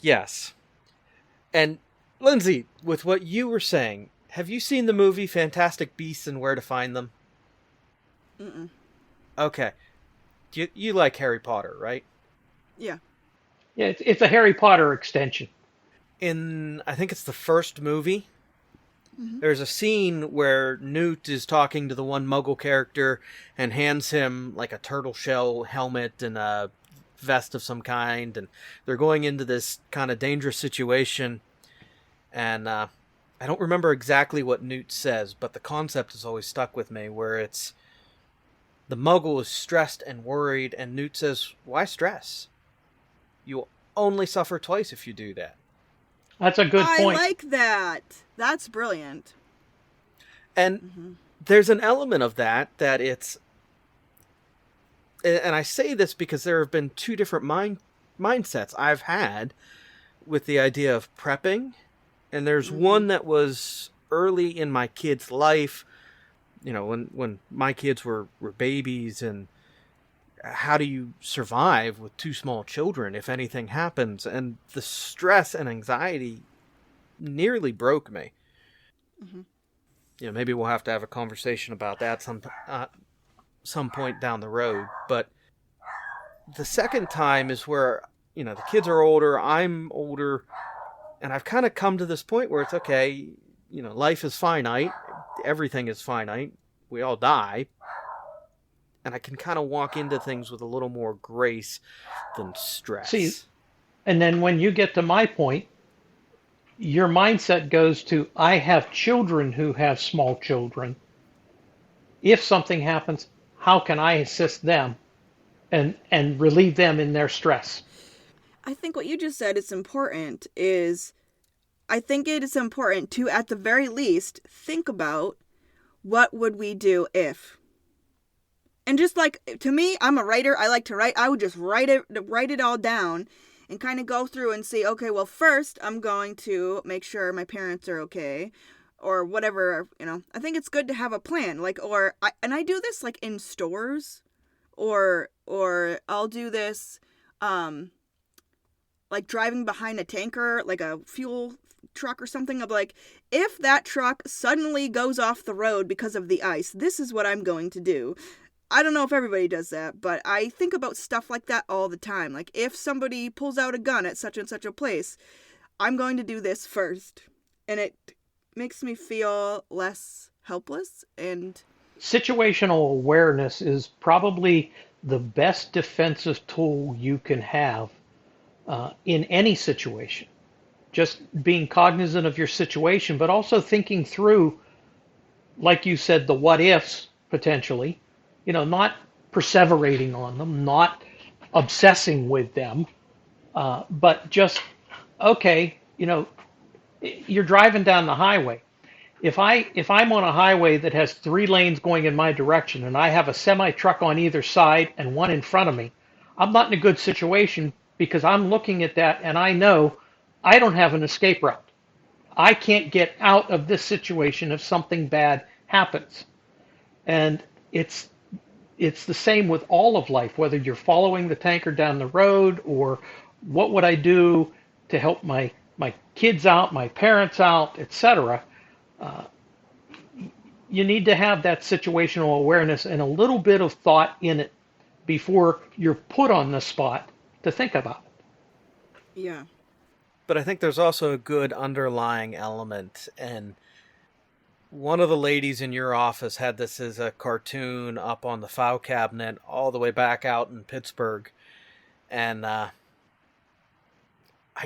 yes. And, Lindsay, with what you were saying, have you seen the movie Fantastic Beasts and Where to Find Them? Mm-mm. Okay. You like Harry Potter, right? Yeah. Yeah, it's a Harry Potter extension. In, I think it's the first movie, Mm-hmm. there's a scene where Newt is talking to the one Muggle character and hands him like a turtle shell helmet and a vest of some kind, and they're going into this kind of dangerous situation. And I don't remember exactly what Newt says, but the concept has always stuck with me, where it's the Muggle is stressed and worried, and Newt says, "Why stress? You'll only suffer twice if you do that." That's a good point. I like that. That's brilliant. And Mm-hmm. there's an element of that it's, and I say this because there have been two different mindsets I've had with the idea of prepping, and there's Mm-hmm. one that was early in my kid's life, when my kids were babies, and how do you survive with two small children if anything happens, and the stress and anxiety nearly broke me. Mm-hmm. Maybe we'll have to have a conversation about that some point down the road. But the second time is where, the kids are older, I'm older, and I've kind of come to this point where it's okay, life is finite, everything is finite, we all die, and I can kind of walk into things with a little more grace than stress. See, and then when you get to my point, your mindset goes to, I have children who have small children. If something happens, how can I assist them and relieve them in their stress? I think what you just said is important is I think it is important to, at the very least, think about what would we do if. And just like, to me, I'm a writer, I like to write, I would just write it all down and kind of go through and see, okay, well, first I'm going to make sure my parents are okay or whatever, I think it's good to have a plan, like, and I do this like in stores or I'll do this, like driving behind a tanker, like a fuel truck or something. I'm like, if that truck suddenly goes off the road because of the ice, this is what I'm going to do. I don't know if everybody does that, but I think about stuff like that all the time. Like, if somebody pulls out a gun at such and such a place, I'm going to do this first. And it makes me feel less helpless. And Situational awareness is probably the best defensive tool you can have in any situation. Just being cognizant of your situation, but also thinking through, like you said, the what ifs potentially. Not perseverating on them, not obsessing with them, but just, okay, you're driving down the highway. If I'm on a highway that has 3 lanes going in my direction and I have a semi truck on either side and one in front of me, I'm not in a good situation because I'm looking at that and I know I don't have an escape route. I can't get out of this situation if something bad happens. And it's the same with all of life, whether you're following the tanker down the road or what would I do to help my kids out, my parents out, etc. You need to have that situational awareness and a little bit of thought in it before you're put on the spot to think about it. Yeah. But I think there's also a good underlying element, and one of the ladies in your office had this as a cartoon up on the file cabinet all the way back out in Pittsburgh, and I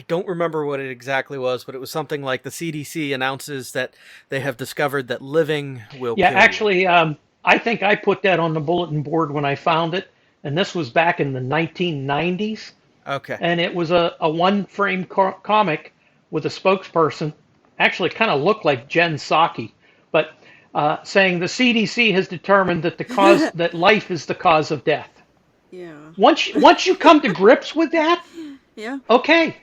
don't remember what it exactly was, but it was something like the CDC announces that they have discovered that living will Yeah, kill you. actually, I think I put that on the bulletin board when I found it, and this was back in the 1990s. Okay. And it was a one-frame comic with a spokesperson, actually kind of looked like Jen Psaki, but saying the CDC has determined that that life is the cause of death. Yeah. Once you come to grips with that, Yeah. okay.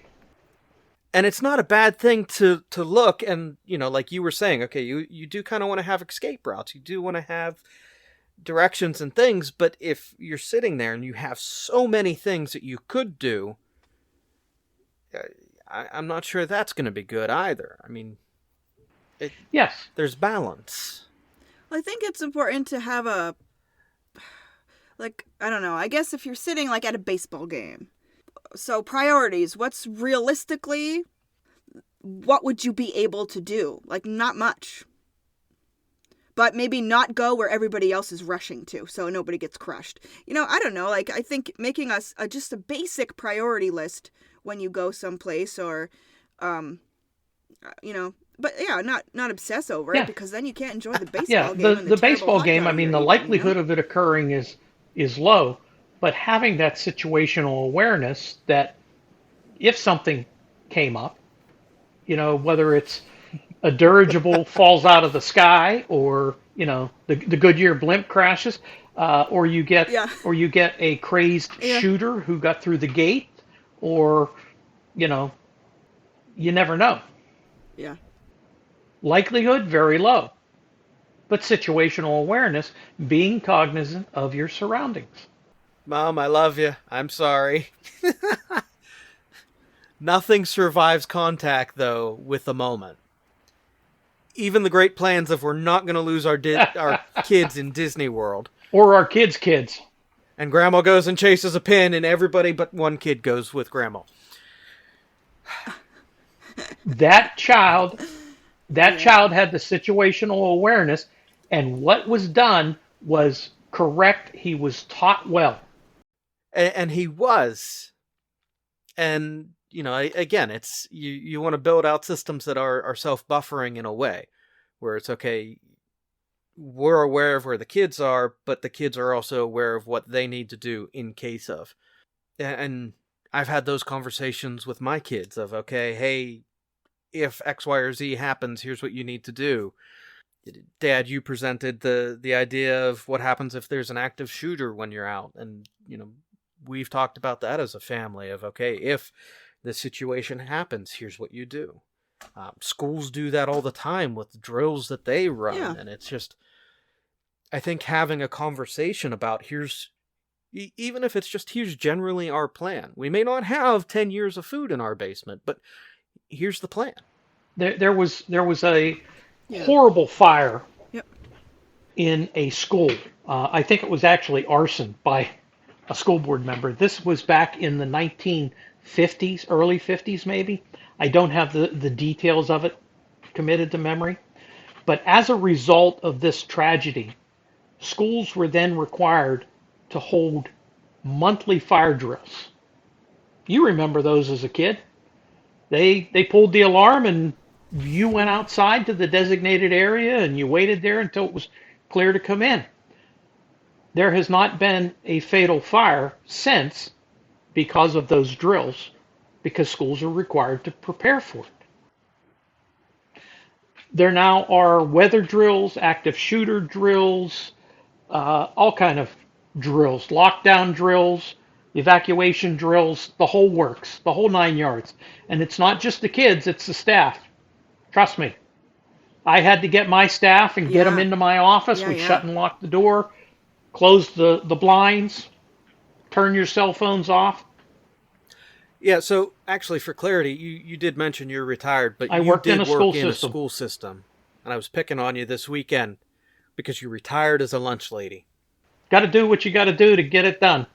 And it's not a bad thing to look, and, like you were saying, okay, you do kind of want to have escape routes. You do want to have directions and things, but if you're sitting there and you have so many things that you could do, I'm not sure that's going to be good either. I mean, Yes. there's balance. I think it's important to have I don't know, I guess if you're sitting at a baseball game. So priorities, what would you be able to do? Not much. But maybe not go where everybody else is rushing to, so nobody gets crushed. I don't know, I think making us just a basic priority list when you go someplace or, but yeah, not obsess over Yeah. it, because then you can't enjoy the baseball Yeah, game. the and the terrible baseball hot game, dog I mean, you're the eating, likelihood of it occurring is low, but having that situational awareness that if something came up, whether it's a dirigible falls out of the sky, or the Goodyear blimp crashes, or you get Yeah. a crazed Yeah. shooter who got through the gate, or you never know. Yeah. Likelihood very low, but situational awareness, being cognizant of your surroundings. Mom, I love you. I'm sorry. Nothing survives contact, though, with the moment. Even the great plans of we're not going to lose our kids in Disney World. Or our kids' kids. And Grandma goes and chases a pin, and everybody but one kid goes with Grandma. That child had the situational awareness, and what was done was correct. He was taught well. And he was. And, again, it's you want to build out systems that are self-buffering in a way, where it's okay, we're aware of where the kids are, but the kids are also aware of what they need to do in case of. And I've had those conversations with my kids of, okay, hey, if X, Y, or Z happens, here's what you need to do. Dad, you presented the idea of what happens if there's an active shooter when you're out. And, we've talked about that as a family of, okay, if the situation happens, here's what you do. Schools do that all the time with drills that they run. Yeah. And it's just, I think having a conversation about even if it's just here's generally our plan. We may not have 10 years of food in our basement, but here's the plan. There was a Yeah. horrible fire Yep. in a school. I think it was actually arson by a school board member. This was back in the 1950s, early 50s maybe. I don't have the details of it committed to memory. But as a result of this tragedy, schools were then required to hold monthly fire drills. You remember those as a kid. They pulled the alarm and you went outside to the designated area and you waited there until it was clear to come in. There has not been a fatal fire since because of those drills, because schools are required to prepare for it. There now are weather drills, active shooter drills, all kind of drills, lockdown drills, evacuation drills, the whole works, the whole 9 yards. And it's not just the kids, it's the staff. Trust me. I had to get my staff and get them Yeah. into my office. Yeah, We yeah. shut and locked the door, closed the blinds, turn your cell phones off. Yeah, so actually, for clarity, you did mention you're retired, but I you worked in did a work school in a system. school system. And I was picking on you this weekend because you retired as a lunch lady. Got to do what you got to do to get it done.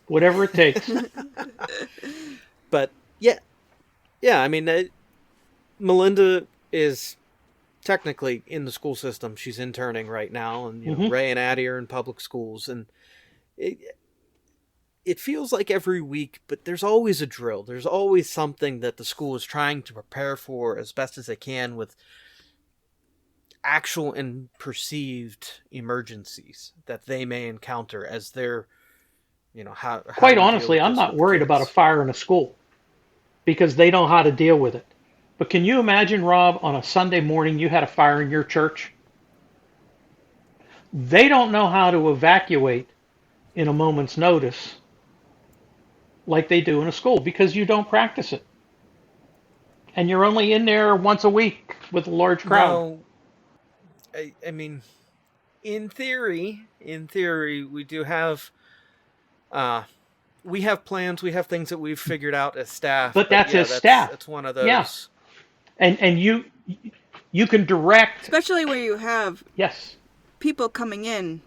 Whatever it takes. But yeah, I mean, Melinda is technically in the school system. She's interning right now, and Mhm. Ray and Addie are in public schools, and it feels like every week, but there's always a drill. There's always something that the school is trying to prepare for as best as they can with actual and perceived emergencies that they may encounter as they're, how Quite do you deal honestly, with I'm this not with worried about a kids? fire in a school because they know how to deal with it. But can you imagine, Rob, on a Sunday morning you had a fire in your church? They don't know how to evacuate in a moment's notice like they do in a school because you don't practice it. And you're only in there once a week with a large crowd. No, I mean, in theory, we do have, we have plans, we have things that we've figured out as staff. But that's yeah, as staff. That's one of those. Yeah. And you can direct. Especially where you have Yes. people coming in.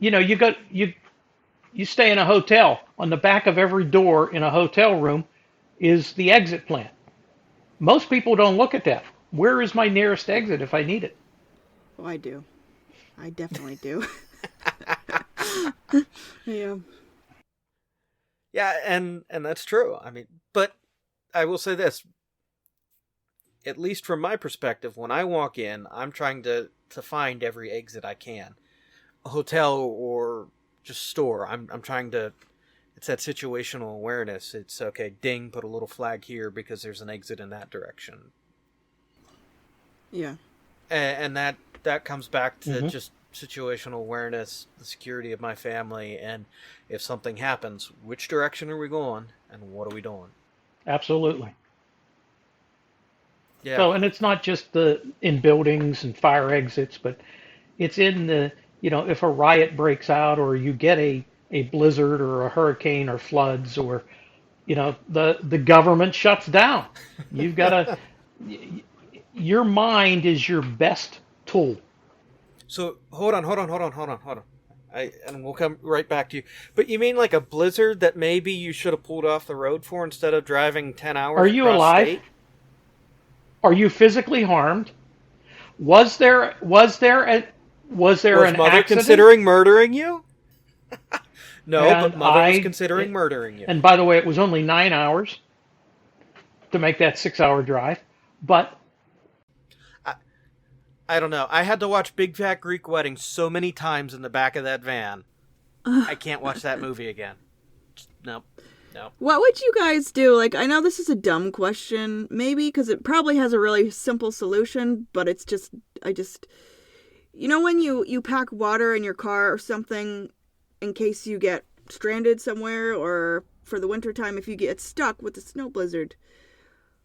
You stay in a hotel. On the back of every door in a hotel room is the exit plan. Most people don't look at that. Where is my nearest exit if I need it? Oh, I do. I definitely do. Yeah. Yeah, and that's true. I mean, but I will say this. At least from my perspective, when I walk in, I'm trying to find every exit I can. A hotel or just store. I'm trying to, it's that situational awareness. It's okay, ding, put a little flag here because there's an exit in that direction. Yeah. And that comes back to Mhm. just situational awareness, the security of my family, and if something happens, which direction are we going and what are we doing? Absolutely. Yeah. So, and it's not just in buildings and fire exits, but it's in if a riot breaks out or you get a blizzard or a hurricane or floods or, the government shuts down. You've got to, your mind is your best tool. So hold on. And we'll come right back to you. But you mean like a blizzard that maybe you should have pulled off the road for instead of driving 10 hours Are you across alive? state? Are you physically harmed? Was there Was an mother accident? considering murdering you? No, And but mother was I- considering murdering you. And by the way, it was only 9 hours to make that 6-hour drive. But I don't know. I had to watch Big Fat Greek Wedding so many times in the back of that van. I can't watch that movie again. No. What would you guys do? Like, I know this is a dumb question, maybe, because it probably has a really simple solution, but it's just, when you pack water in your car or something in case you get stranded somewhere or for the wintertime if you get stuck with the snow blizzard.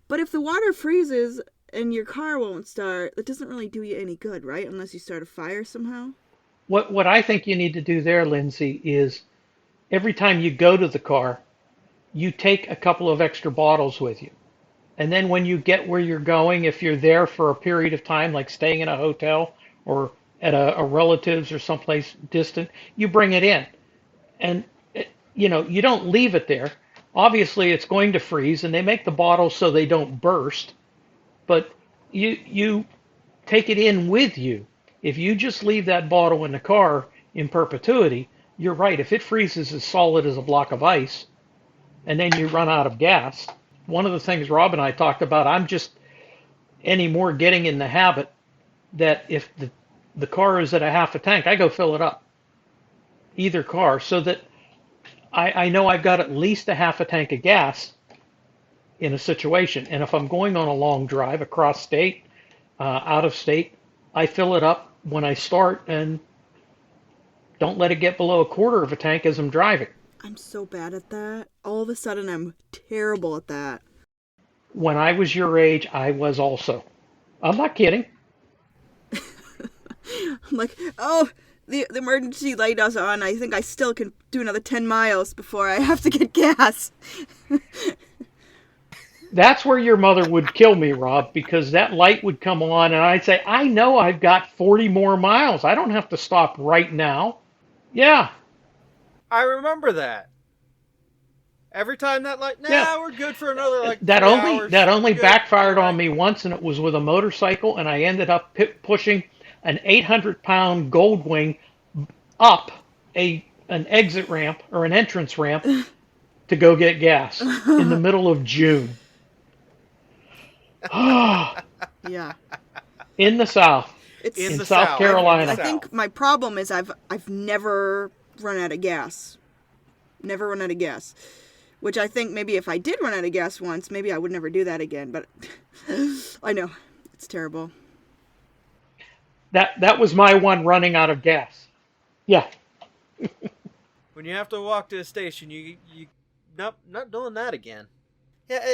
But if the water freezes and your car won't start, that doesn't really do you any good, right? Unless you start a fire somehow. what I think you need to do there, Lindsay, is every time you go to the car, you take a couple of extra bottles with you. And then when you get where you're going, if you're there for a period of time, like staying in a hotel or at a relative's or someplace distant, you bring it in. And, you don't leave it there. Obviously, it's going to freeze, and they make the bottles so they don't burst. But you take it in with you. If you just leave that bottle in the car in perpetuity, you're right. If it freezes as solid as a block of ice, and then you run out of gas, one of the things Rob and I talked about, I'm just anymore getting in the habit that if the car is at a half a tank, I go fill it up. Either car, so that I know I've got at least a half a tank of gas in a situation. And if I'm going on a long drive across state, out of state, I fill it up when I start, and Don't let it get below a quarter of a tank as I'm driving. I'm so bad at that. All of a sudden, I'm terrible at that. When I was your age, I was also. I'm not kidding. I'm like, oh, the emergency light is on. I think I still can do another 10 miles before I have to get gas. That's where your mother would kill me, Rob, because that light would come on and I'd say, I know I've got 40 more miles. I don't have to stop right now. Yeah, I remember that. Every time that yeah. we're good for another That 3 only hours. that only Good. backfired All on right. me once, and it was with a motorcycle, and I ended up pushing an 800-pound Goldwing up an exit ramp or an entrance ramp to go get gas in the middle of June. Yeah. In the South, It's In in the South South. Carolina. I think my problem is I've never run out of gas. Never run out of gas. Which I think maybe if I did run out of gas once, maybe I would never do that again. But I know. It's terrible. That was my one running out of gas. Yeah. When you have to walk to a station, you not doing that again. Yeah.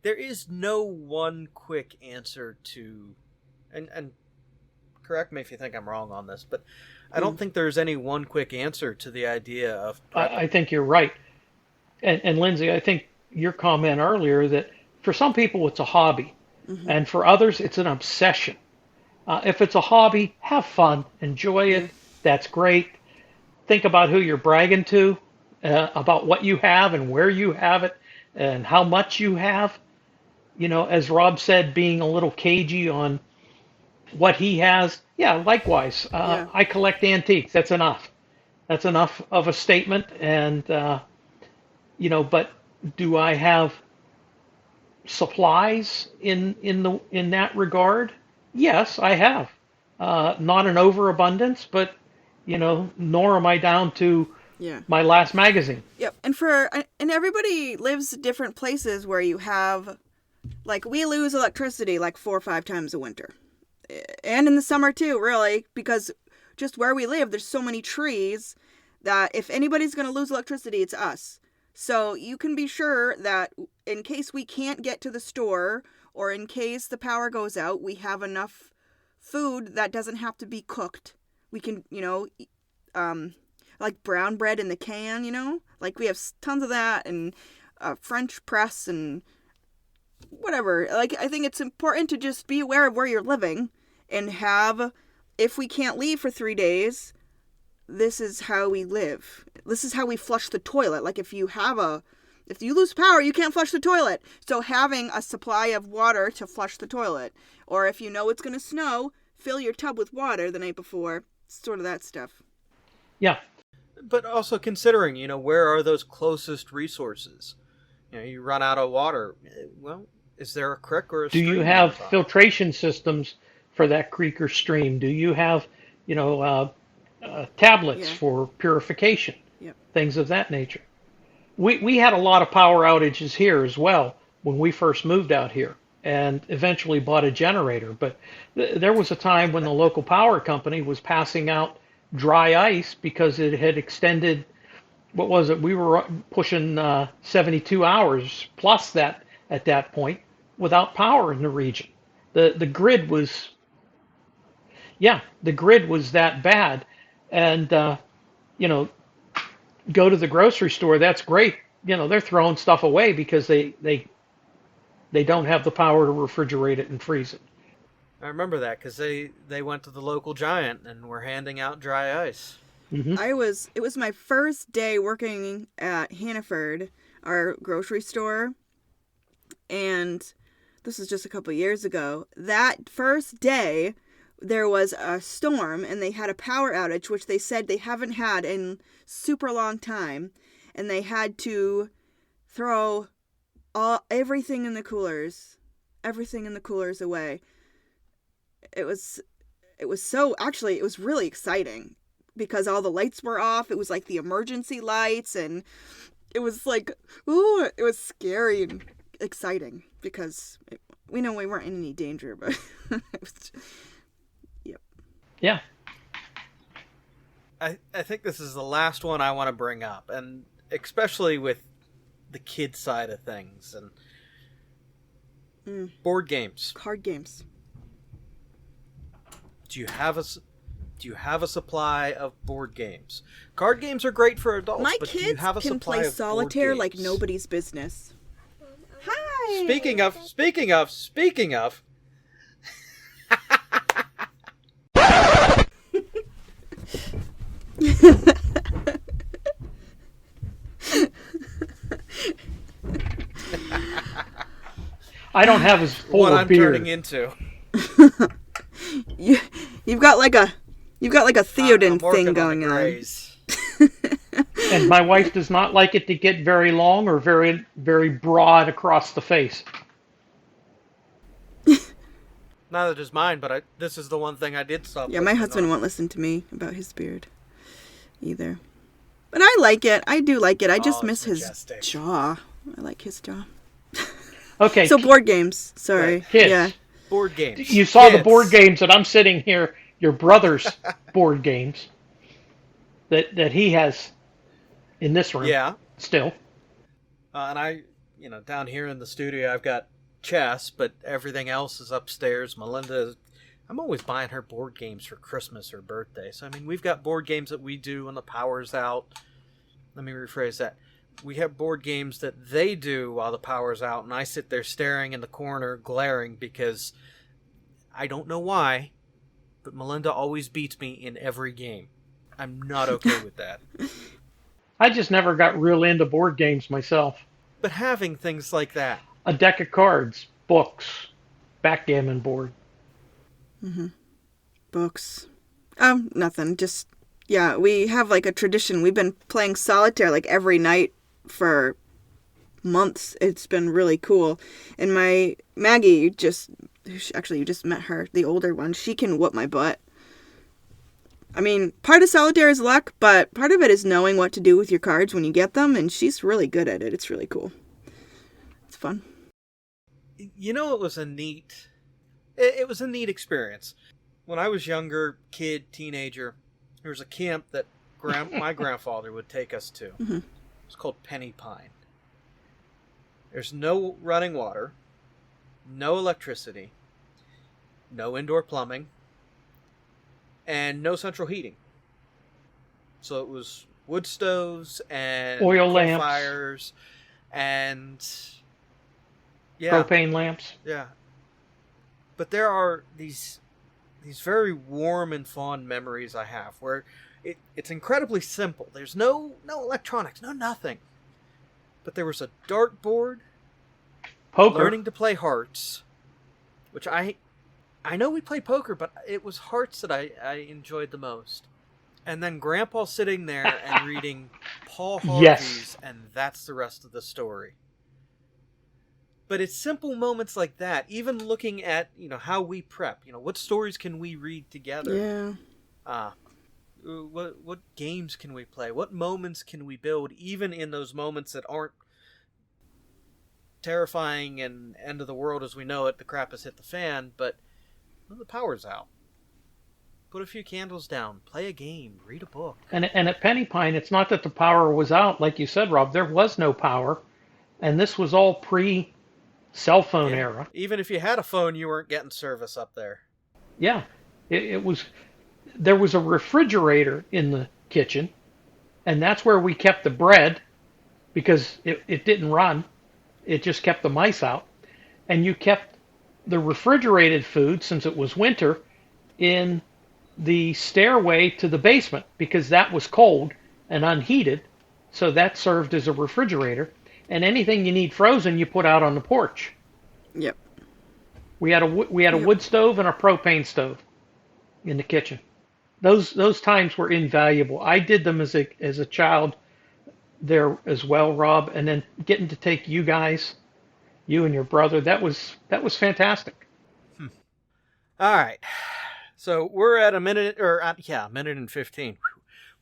There is no one quick answer to, and correct me if you think I'm wrong on this, but I don't think there's any one quick answer to the idea of prepping. I think you're right. And Lindsay, I think your comment earlier that for some people it's a hobby, and for others it's an obsession. If it's a hobby, have fun, enjoy it. That's great. Think about who you're bragging to, about what you have and where you have it, and how much you have. You know, as Rob said, being a little cagey on what he has. Yeah, likewise. Yeah. I collect antiques. That's enough. That's enough of a statement. And but do I have supplies in that regard? Yes, I have. Not an overabundance, but nor am I down to Yeah. my last magazine. Yep. And everybody lives different places where you have, like, we lose electricity like 4 or 5 times a winter. And in the summer too, really, because just where we live, there's so many trees that if anybody's going to lose electricity, it's us. So you can be sure that in case we can't get to the store or in case the power goes out, we have enough food that doesn't have to be cooked. We can, like brown bread in the can, like we have tons of that, and French press and whatever. Like, I think it's important to just be aware of where you're living and have, if we can't leave for 3 days, this is how we live. This is how we flush the toilet. Like, if you lose power, you can't flush the toilet. So having a supply of water to flush the toilet. Or if you know it's going to snow, fill your tub with water the night before. Sort of that stuff. Yeah. But also considering, where are those closest resources? You run out of water. Well, is there a creek or a Do stream? you have nearby? filtration systems for that creek or stream? Do you have, tablets Yeah. for purification? Yep. Things of that nature. We had a lot of power outages here as well when we first moved out here, and eventually bought a generator. But there was a time when the local power company was passing out dry ice because it had extended. What was it? We were pushing 72 hours plus that at that point without power in the region. The grid was, the grid was that bad. And go to the grocery store. That's great. They're throwing stuff away because they don't have the power to refrigerate it and freeze it. I remember that because they went to the local Giant and were handing out dry ice. It was my first day working at Hannaford, our grocery store, and this was just a couple years ago. That first day, there was a storm, and they had a power outage, which they said they haven't had in super long time, and they had to throw everything in the coolers away. It was really exciting because all the lights were off. It was like the emergency lights, and it was like, ooh, it was scary and exciting because we know we weren't in any danger, but it was, yep. Yeah. I think this is the last one I want to bring up, and especially with the kid side of things and board games. Card games. Do you have a supply of board games? Card games are great for adults, My but do you kids have a can supply play of board solitaire like games? nobody's business. Hi. Speaking of. I don't have as full What of I'm beer. turning into. You've got like a Theoden I'm working thing on the going on. grays. And my wife does not like it to get very long or very, very broad across the face. Neither does mine, but this is the one thing I did stop. Yeah, my listening husband on. won't listen to me about his beard either. But I like it. I do like it. I just Oh, miss it's his majestic. jaw. I like his jaw. Okay, So board games. Sorry. Right, kids. Yeah. Board games. you saw the Kids. board games that I'm sitting here, your brother's board games that he has in this room Yeah. still. And I, down here in the studio, I've got chess, but everything else is upstairs. Melinda, I'm always buying her board games for Christmas or birthday. So, I mean, we've got board games that we do when the power's out. Let me rephrase that. We have board games that they do while the power's out, and I sit there staring in the corner, glaring, because I don't know why, but Melinda always beats me in every game. I'm not okay with that. I just never got real into board games myself. But having things like that, A deck of cards, books, backgammon board. Books. Nothing. Just, yeah, we have like a tradition. We've been playing solitaire like every night for months. It's been really cool. And my Maggie, you just met her, the older one. She can whoop my butt. I mean, part of solitaire is luck, but part of it is knowing what to do with your cards when you get them, and she's really good at it. It's really cool. It's fun. it was a neat it was a neat experience. When I was younger, kid, teenager, there was a camp that my grandfather would take us to. Mhm. It's called Penny Pine. There's no running water, no electricity, no indoor plumbing, and no central heating. So it was wood stoves and Oil coal lamps. fires and Propane lamps. yeah. But there are these very warm and fond memories I have where it's incredibly simple. There's no electronics, no nothing. But there was a dartboard, Poker. learning to play hearts, which I know we play poker, but it was hearts that I enjoyed the most. And then Grandpa sitting there and reading Paul Harvey's, Yes. and that's the rest of the story. But it's simple moments like that, even looking at, how we prep, what stories can we read together? Yeah. What games can we play? What moments can we build, even in those moments that aren't terrifying and end of the world as we know it, the crap has hit the fan, but the power's out. Put a few candles down, play a game, read a book. And at Penny Pine, it's not that the power was out, like you said, Rob. There was no power, and this was all pre-cell phone era. Even if you had a phone, you weren't getting service up there. Yeah, it was. There was a refrigerator in the kitchen, and that's where we kept the bread because it didn't run. It just kept the mice out. And you kept the refrigerated food, since it was winter, in the stairway to the basement because that was cold and unheated. So that served as a refrigerator. And anything you need frozen, you put out on the porch. Yep. We had a wood stove and a propane stove in the kitchen. Those times were invaluable. I did them as a child there as well, Rob, and then getting to take you guys, you and your brother, that was fantastic. All right. So we're at a minute and 15.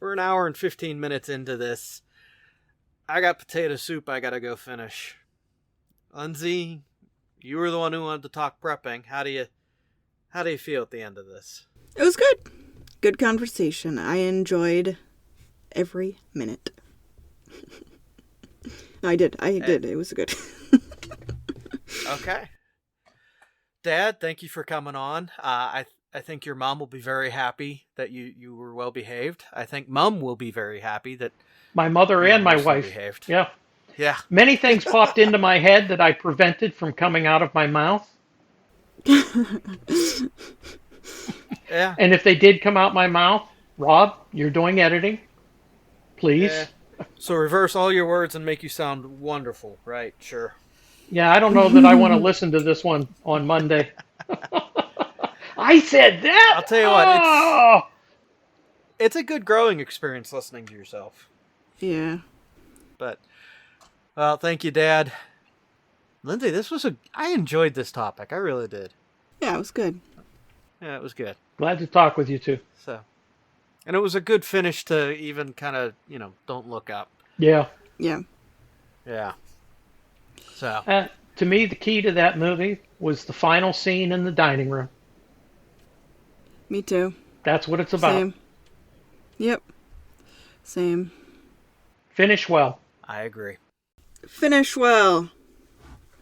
We're an hour and 15 minutes into this. I got potato soup I got to go finish. Lindsay, you were the one who wanted to talk prepping. How do you feel at the end of this? It was good. good conversation. I enjoyed every minute. I did. It was good. Okay. Dad, thank you for coming on. I think your mom will be very happy that you were well behaved. I think Mom will be very happy that My mother you and were my well wife. behaved. Yeah. Yeah. Many things popped into my head that I prevented from coming out of my mouth. Yeah. And if they did come out my mouth, Rob, you're doing editing. Please. Yeah. So reverse all your words and make you sound wonderful, right? Sure. Yeah, I don't know that I want to listen to this one on Monday. I said that? I'll tell you what, Oh! it's a good growing experience listening to yourself. Yeah. But, well, thank you, Dad. Lindsay, I enjoyed this topic. I really did. Yeah, it was good. Yeah, it was good. Glad to talk with you two. So, and it was a good finish to even kind of, don't look up. Yeah. Yeah. Yeah. So, To me, the key to that movie was the final scene in the dining room. Me too. That's what it's about. Same. Yep. Same. Finish well. I agree. Finish well.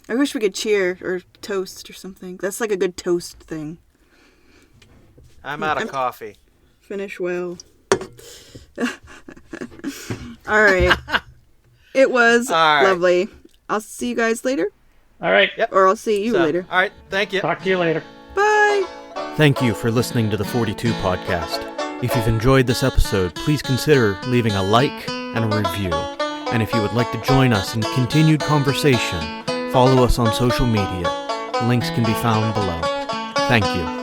I wish we could cheer or toast or something. That's like a good toast thing. I'm out of coffee. Finish well. All right. It was All right. lovely. I'll see you guys later. All right. Yep. Or I'll see you So, later. All right. Thank you. Talk to you later. Bye. Thank you for listening to the 42 podcast. If you've enjoyed this episode, please consider leaving a like and a review. And if you would like to join us in continued conversation, follow us on social media. Links can be found below. Thank you.